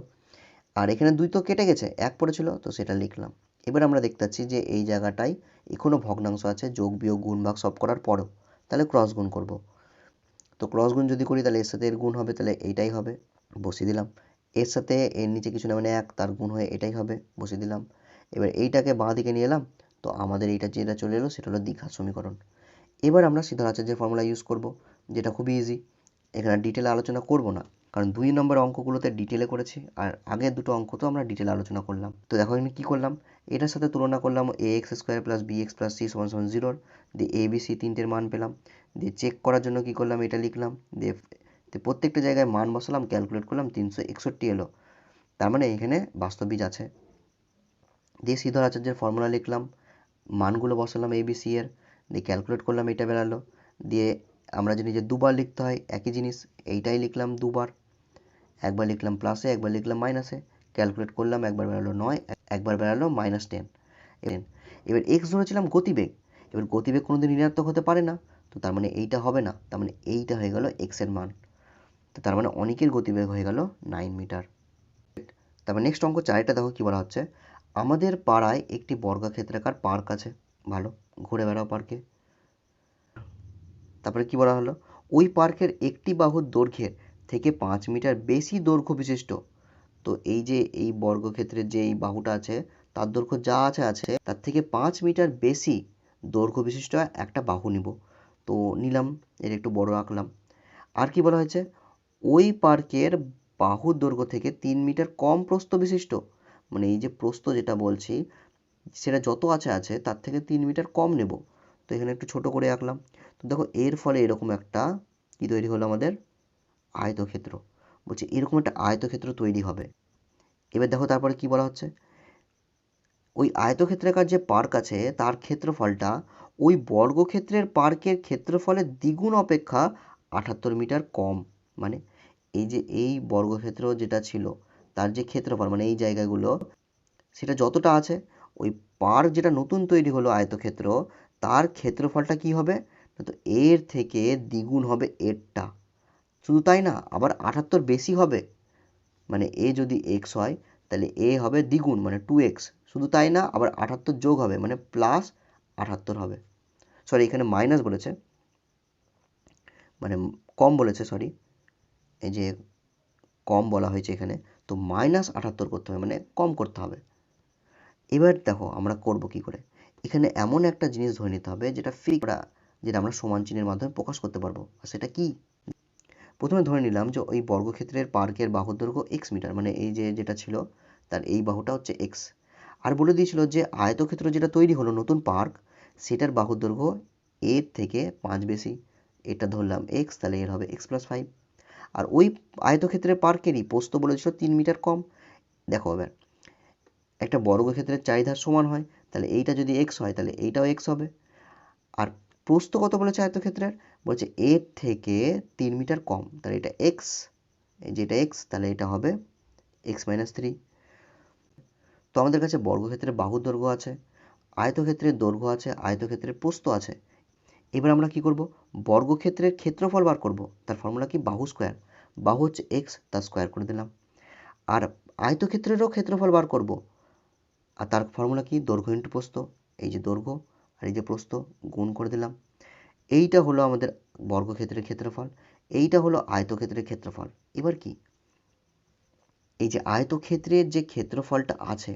আর এখানে 2 তো কেটে গেছে, 1 পড়েছিল, তো সেটা লিখলাম। এবার আমরা দেখতে পাচ্ছি যে এই জায়গাটায় এখনো ভগ্নাংশ আছে, যোগ বিয়োগ গুণ ভাগ সব করার পরও, তাহলে ক্রস গুণ করব। তো ক্রস গুণ যদি করি তাহলে এর সাথে এর গুণ হবে, তাহলে এইটাই হবে, বসিয়ে দিলাম। এর সাথে এর নিচে কিছু না, মানে 1, তার গুণ হয়ে এটাই হবে, বসিয়ে দিলাম। এবার এইটাকে বাঁ দিকে নিয়ে এলাম, তো আমাদের এইটা যেটা চলে এলো সেটা হলো দ্বিঘাত সমীকরণ। এবার আমরা সিদ্ধার্থ আচার্যের ফর্মুলা ইউজ করব, যেটা খুবই ইজি। এখানে ডিটেলে আলোচনা করব না, কারণ 2 নম্বর অঙ্কগুলোতে ডিটেলে করেছি, আর আগের দুটো অঙ্ক তো আমরা ডিটেলে আলোচনা করলাম। তো দেখো এখানে কী করলাম, এটার সাথে তুলনা করলাম A X square plus B X plus C সমান সমান 0, দিয়ে এ বি সি তিনটের মান পেলাম। দিয়ে চেক করার জন্য কী করলাম, এটা লিখলাম, দিয়ে প্রত্যেকটা জায়গায় মান বসালাম, ক্যালকুলেট করলাম, 361 এলো, তার মানে এখানে বাস্তব বীজ আছে। দিয়ে সিদ্ধার্থ আচার্যের ফর্মুলা লিখলাম, মানগুলো বসালাম এ বি সি এর, দিয়ে ক্যালকুলেট করলাম, এটা বেরালো। দিয়ে আমরা জানি যে দুবার লিখতে হয় একই জিনিস, এইটাই লিখলাম দুবার, একবার লিখলাম প্লাসে, একবার লিখলাম মাইনাসে, ক্যালকুলেট করলাম, একবার বেরালো 9, একবার বেরালো -10। এবার এক্স ধরেছিলাম গতিবেগ, এবার গতিবেগ কোনোদিন ঋণাত্মক হতে পারে না, তো তার মানে এইটা হবে না, তার মানে এইটা হয়ে গেল এক্স এর মান, তো তার মানে অনেকের গতিবেগ হয়ে গেল 9 মিটার। তারপর নেক্সট অঙ্ক 4, এটা দেখো কি বলা হচ্ছে, আমাদের পাড়ায় একটি বর্গক্ষেত্রাকার পার্ক আছে, ভালো, ঘুরে বেড়াও পার্কে। তারপরে কি বলা হলো, ওই পার্কের একটি বাহুর দৈর্ঘ্যের থেকে 5 মিটার বেশি দৈর্ঘ্য বিশিষ্ট, তো এই যে এই বর্গক্ষেত্রের যে এই বাহুটা আছে তার দৈর্ঘ্য যা আছে তার থেকে 5 মিটার বেশি দৈর্ঘ্য বিশিষ্ট একটা বাহু নিব, তো নিলাম, এর একটু বড় আঁকলাম। আর কি বলা হয়েছে, ওই পার্কের বাহুর দৈর্ঘ্য থেকে 3 মিটার কম প্রস্থ বিশিষ্ট, মানে এই যে প্রস্থ যেটা বলছি সেটা যত আছে তার থেকে 3 মিটার কম নেব, তো এখানে একটু ছোট করে আঁকলাম। তো দেখো এর ফলে এরকম একটা কি তৈরি হলো, আমাদের আয়তক্ষেত্র। বলছি এরকম একটা আয়তক্ষেত্র তৈরি হবে। এবার দেখো তারপরে কি বলা হচ্ছে, ওই আয়তক্ষেত্রাকার যে পার্ক আছে তার ক্ষেত্রফলটা ওই বর্গক্ষেত্রের পার্কের ক্ষেত্রফলের দ্বিগুণ অপেক্ষা 78 মিটার কম, মানে এই যে এই বর্গক্ষেত্র যেটা ছিল তার যে ক্ষেত্রফল, মানে এই জায়গাগুলো সেটা যতটা আছে, ওই পার্ক যেটা নতুন তৈরি হলো আয়তক্ষেত্র তার ক্ষেত্রফলটা কি হবে, তো এর থেকে দ্বিগুণ হবে এরটা। শুধু তাই না, আবার 78 বেশি হবে, মানে এ যদি এক্স হয় তাহলে এ হবে দ্বিগুণ মানে 2x। শুধু তাই না, আবার 78 যোগ হবে মানে প্লাস 78 হবে, সরি এখানে মাইনাস বলেছে, মানে কম বলেছে, সরি এই যে কম বলা হয়েছে এখানে, তো -78 করতে হবে, মানে কম করতে হবে। এবার দেখো আমরা করব কি করে, এখানে এমন একটা জিনিস ধরে নিতে হবে যেটা যেটা আমরা সমান চিহ্নের মাধ্যমে প্রকাশ করতে পারবো, আর সেটা কি, প্রথমে ধরে নিলাম যে ওই বর্গক্ষেত্রের পার্কের বাহুর দৈর্ঘ্য x মিটার, মানে এই যে যেটা ছিল তার এই বাহুটা হচ্ছে x। আর বলে দিয়েছিল যে আয়তক্ষেত্র যেটা তৈরি হলো নতুন পার্ক সেটার বাহুর দৈর্ঘ্য এর থেকে 5 বেশি, এটা ধরলাম x, তাহলে এর হবে x+5। আর ওই আয়তক্ষেত্রের পার্কেরই প্রস্থ বলেছিল 3 মিটার কম। দেখো এবার একটা বর্গক্ষেত্রের চারিধার সমান হয়, তাহলে এইটা যদি x হয় তাহলে এইটাও x হবে। আর প্রস্থ কত বলেছে আয়তক্ষেত্রের, বলছে এর থেকে 3 মিটার কম, তাহলে এটা x, যেটা x তাহলে এটা হবে x-3। তো আমাদের কাছে বর্গক্ষেত্রের বাহুর দৈর্ঘ্য আছে, আয়তক্ষেত্রের দৈর্ঘ্য আছে, আয়তক্ষেত্রের প্রস্থ আছে। এবার আমরা কি করব, বর্গক্ষেত্রের ক্ষেত্রফল বার করব, তার ফর্মুলা কি, বাহু স্কোয়ার, বাহু হচ্ছে x, তার স্কোয়ার করে দিলাম। আর আয়তক্ষেত্রেরও ক্ষেত্রফল বার করব, আর তার ফর্মুলা কি? দৈর্ঘ্য ইন্টু প্রস্থ। এই যে দৈর্ঘ্য আর এই যে প্রস্থ গুণ করে দিলাম। এইটা হলো আমাদের বর্গক্ষেত্রের ক্ষেত্রফল, এইটা হলো আয়তক্ষেত্রের ক্ষেত্রফল। এবার কি? এই যে আয়তক্ষেত্রের যে ক্ষেত্রফলটা আছে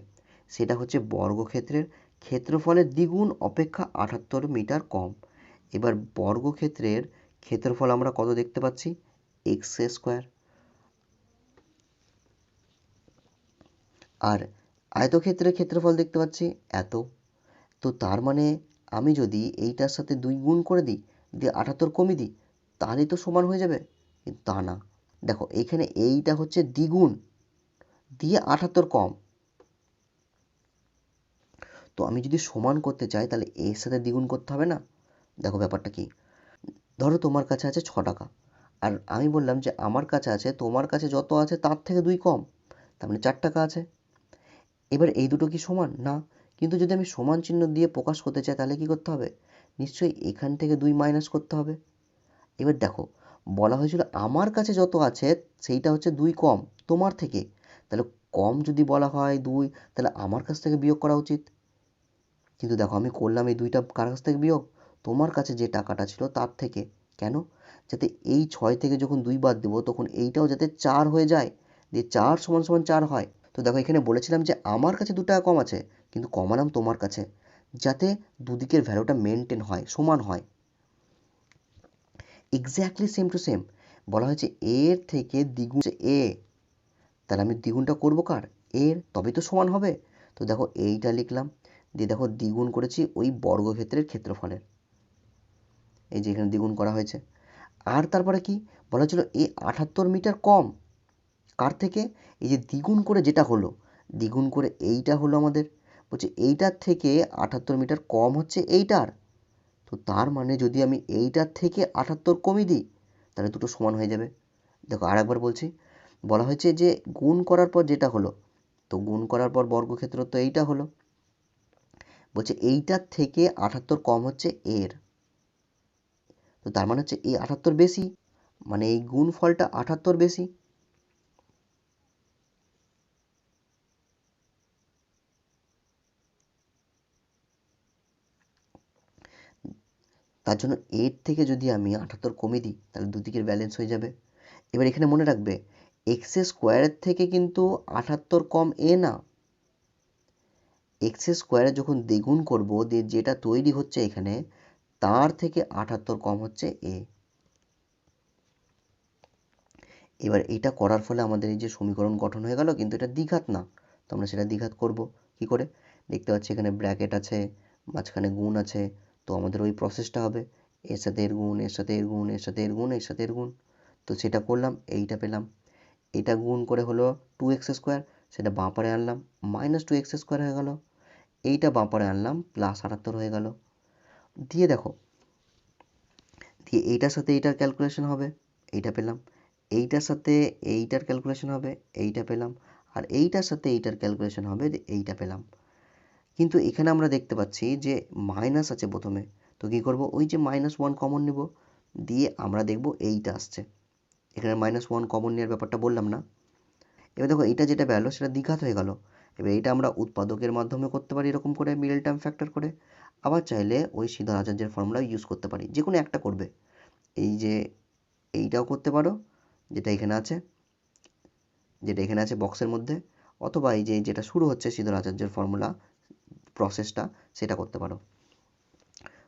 সেটা হচ্ছে বর্গক্ষেত্রের ক্ষেত্রফলের দ্বিগুণ অপেক্ষা 78 মিটার কম। এবার বর্গক্ষেত্রের ক্ষেত্রফল আমরা কত দেখতে পাচ্ছি? X square. আর আয়তক্ষেত্রের ক্ষেত্রফল দেখতে পাচ্ছি এত। তো তার মানে আমি যদি এইটার সাথে 2 গুণ করে দিই, দিয়ে 78 কমিয়ে দিই, তাহলেই তো সমান হয়ে যাবে। কিন্তু তা না। দেখো এইখানে এইটা হচ্ছে দ্বিগুণ, দিয়ে 78 কম। তো আমি যদি সমান করতে চাই তাহলে এর সাথে দ্বিগুণ করতে হবে না? দেখো ব্যাপারটা কি? ধরো তোমার কাছে আছে 6 টাকা, আর আমি বললাম যে আমার কাছে আছে, তোমার কাছে যত আছে তার থেকে 2 কম, তার মানে 4 টাকা আছে। এবার এই দুটো কি সমান? না। কিন্তু যদি আমি সমান চিহ্ন দিয়ে প্রকাশ করতে চাই তাহলে কি করতে হবে? নিশ্চয়ই এখান থেকে 2 মাইনাস করতে হবে। এবার দেখো, বলা হয়েছিল আমার কাছে যত আছে সেইটা হচ্ছে 2 কম তোমার থেকে। তাহলে কম যদি বলা হয় 2, তাহলে আমার কাছ থেকে বিয়োগ করা উচিত। কিন্তু দেখো আমি করলাম এই 2টা কার কাছ থেকে বিয়োগ? তোমার কাছে যে টাকাটা ছিল তার থেকে। কেন? যাতে এই 6 থেকে যখন 2 বাদ দেবো তখন এইটাও যাতে 4 হয়ে যায়, দিয়ে 4 সমান সমান 4 হয়। তো দেখো এখানে বলেছিলাম যে আমার কাছে 2 টাকা কম আছে, কিন্তু কমালাম তোমার কাছে, যাতে দুদিকের ভ্যালুটা মেনটেন হয়, সমান হয়। Exactly same to same. বলা হয়েছে এর থেকে দ্বিগুণ এ, তাহলে আমি দ্বিগুণটা করবো কার? এর, তবেই তো সমান হবে। তো দেখো এইটা লিখলাম, দিয়ে দেখো দ্বিগুণ করেছি ওই বর্গক্ষেত্রের ক্ষেত্রফলের। এই যে এখানে দ্বিগুণ করা হয়েছে। আর তারপরে কি বলা হয়েছিল? এ 78 মিটার কম কার থেকে? এই যে দ্বিগুণ করে যেটা হলো, দ্বিগুণ করে এইটা হলো আমাদের, বলছে এইটার থেকে 78 মিটার কম হচ্ছে এইটার। তো তার মানে যদি আমি এইটার থেকে 78 কমিয়ে দিই তাহলে দুটো সমান হয়ে যাবে। দেখো আরেকবার বলছি, বলা হয়েছে যে গুণ করার পর যেটা হলো, তো গুণ করার পর বর্গক্ষেত্র তো এইটা হলো, বলছে এইটার থেকে 78 কম হচ্ছে এর। তো তার মানে হচ্ছে এই 78 বেশি, মানে এই গুণফলটা 78 বেশি। তার জন্য এর থেকে যদি আমি 78 কমিয়ে দিই তাহলে দুদিকের ব্যালেন্স হয়ে যাবে। এবার এখানে মনে রাখবে, এক্স স্কোয়ারের থেকে কিন্তু 78 কম এ না। এক্স স্কোয়ারে যখন দ্বিগুণ করব, দিয়ে যেটা তৈরি হচ্ছে এখানে তার থেকে 78 কম হচ্ছে এ। এবার এটা করার ফলে আমাদের এই যে সমীকরণ গঠন হয়ে গেল, কিন্তু এটা দ্বিঘাত না। তো আমরা সেটা দ্বিঘাত করব কি করে? দেখতে পাচ্ছি এখানে ব্র্যাকেট আছে, মাঝখানে গুণ আছে, তো আমাদের ওই প্রসেসটা হবে এর সাথে এর গুণ, এর সাথে এর গুণ, এর সাথে এর গুণ, এর সাথে এর গুণ। তো সেটা করলাম, এইটা পেলাম। এটা গুণ করে হলো 2x স্কোয়ার, সেটা বাঁ পারে আনলাম, মাইনাস 2x স্কোয়ার হয়ে গেল। এইটা বাঁ পারে আনলাম, প্লাস 78 হয়ে গেল। দিয়ে দেখো, দিয়ে এইটার সাথে এইটার ক্যালকুলেশন হবে, এইটা পেলাম। এইটার সাথে এইটার ক্যালকুলেশন হবে, এইটা পেলাম। আর এইটার সাথে এইটার ক্যালকুলেশন হবে, এইটা পেলাম। কিন্তু এখানে আমরা দেখতে পাচ্ছি যে মাইনাস আছে প্রথমে, তো কী করব? ওই যে -1 কমন নেব, দিয়ে আমরা দেখব এইটা আসছে। এখানে -1 কমন নেওয়ার ব্যাপারটা বললাম না। এবার দেখো এটা যেটা বেরোলো সেটা দ্বিঘাত হয়ে গেল। এবার এটা আমরা উৎপাদকের মাধ্যমে করতে পারি এরকম করে, মিডল টার্ম ফ্যাক্টর করে। আবার চাইলে ওই সিধা আচার্যের ফর্মুলা ইউজ করতে পারি, যে কোনো একটা করবে। এই যে এইটাও করতে পারো, যেটা এখানে আছে, যেটা এখানে আছে বক্সের মধ্যে, অথবা এই যে যেটা শুরু হচ্ছে সিধর আচার্যের ফর্মুলা প্রসেসটা, সেটা করতে পারো।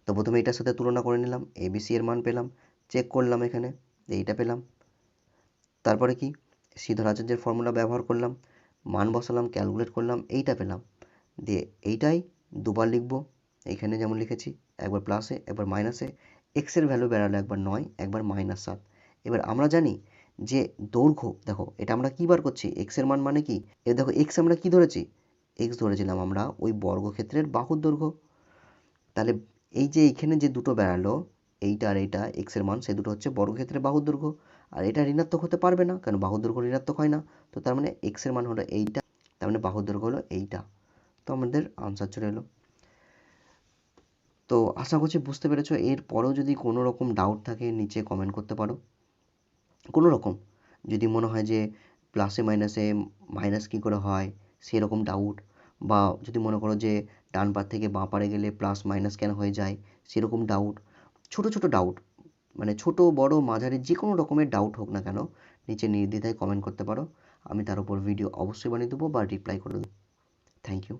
তো প্রথমে এটার সাথে তুলনা করে নিলাম, এবিসি এর মান পেলাম, চেক করলাম এখানে, এইটা পেলাম। তারপরে কি? সিধর আচার্যের ফর্মুলা ব্যবহার করলাম, মান বসালাম, ক্যালকুলেট করলাম, এইটা পেলাম। দিয়ে এইটাই দুবার লিখব, এইখানে যেমন লিখেছি, একবার প্লাসে একবার মাইনাসে। এক্সের ভ্যালু বেরালো একবার 9, একবার -7। এবার আমরা জানি যে দৈর্ঘ্য, দেখো এটা আমরা কী বার করছি? এক্সের মান মানে কি? এবার দেখো এক্স আমরা কি ধরেছি? এক্স ধরেছিলাম আমরা ওই বর্গক্ষেত্রের বাহুর দৈর্ঘ্য। তাহলে এই যে এইখানে যে দুটো বেরালো, এইটা আর এইটা এক্সের মান, সে দুটো হচ্ছে বর্গক্ষেত্রের বাহুর দৈর্ঘ্য। আর এটা ঋণাত্মক হতে পারবে না, কারণ বাহুর দৈর্ঘ্য ঋণাত্মক হয় না। তো তার মানে এক্সের মান হলো এইটা, তার মানে বাহুর দৈর্ঘ্য হলো এইটা। তো আমাদের আনসার চলে এলো। তো আশা করছি বুঝতে পেরেছো। এর পরেও যদি কোনো রকম ডাউট থাকে নিচে কমেন্ট করতে পারো। কোনো রকম যদি মনে হয় যে প্লাসে মাইনাসে মাইনাস কী করে হয় সেরকম ডাউট, বা যদি মনে করো যে ডান পার থেকে বাঁ পারে গেলে প্লাস মাইনাস কেন হয়ে যায়, সেরকম ডাউট, ছোট ছোট ডাউট, মানে ছোট বড় মাঝারি যে কোনো রকমের ডাউট হোক না কেন, নিচে নির্দ্বিধায় কমেন্ট করতে পারো। আমি তার উপর ভিডিও অবশ্যই বানিয়ে দেবো বা রিপ্লাই করে দেবো। Thank you.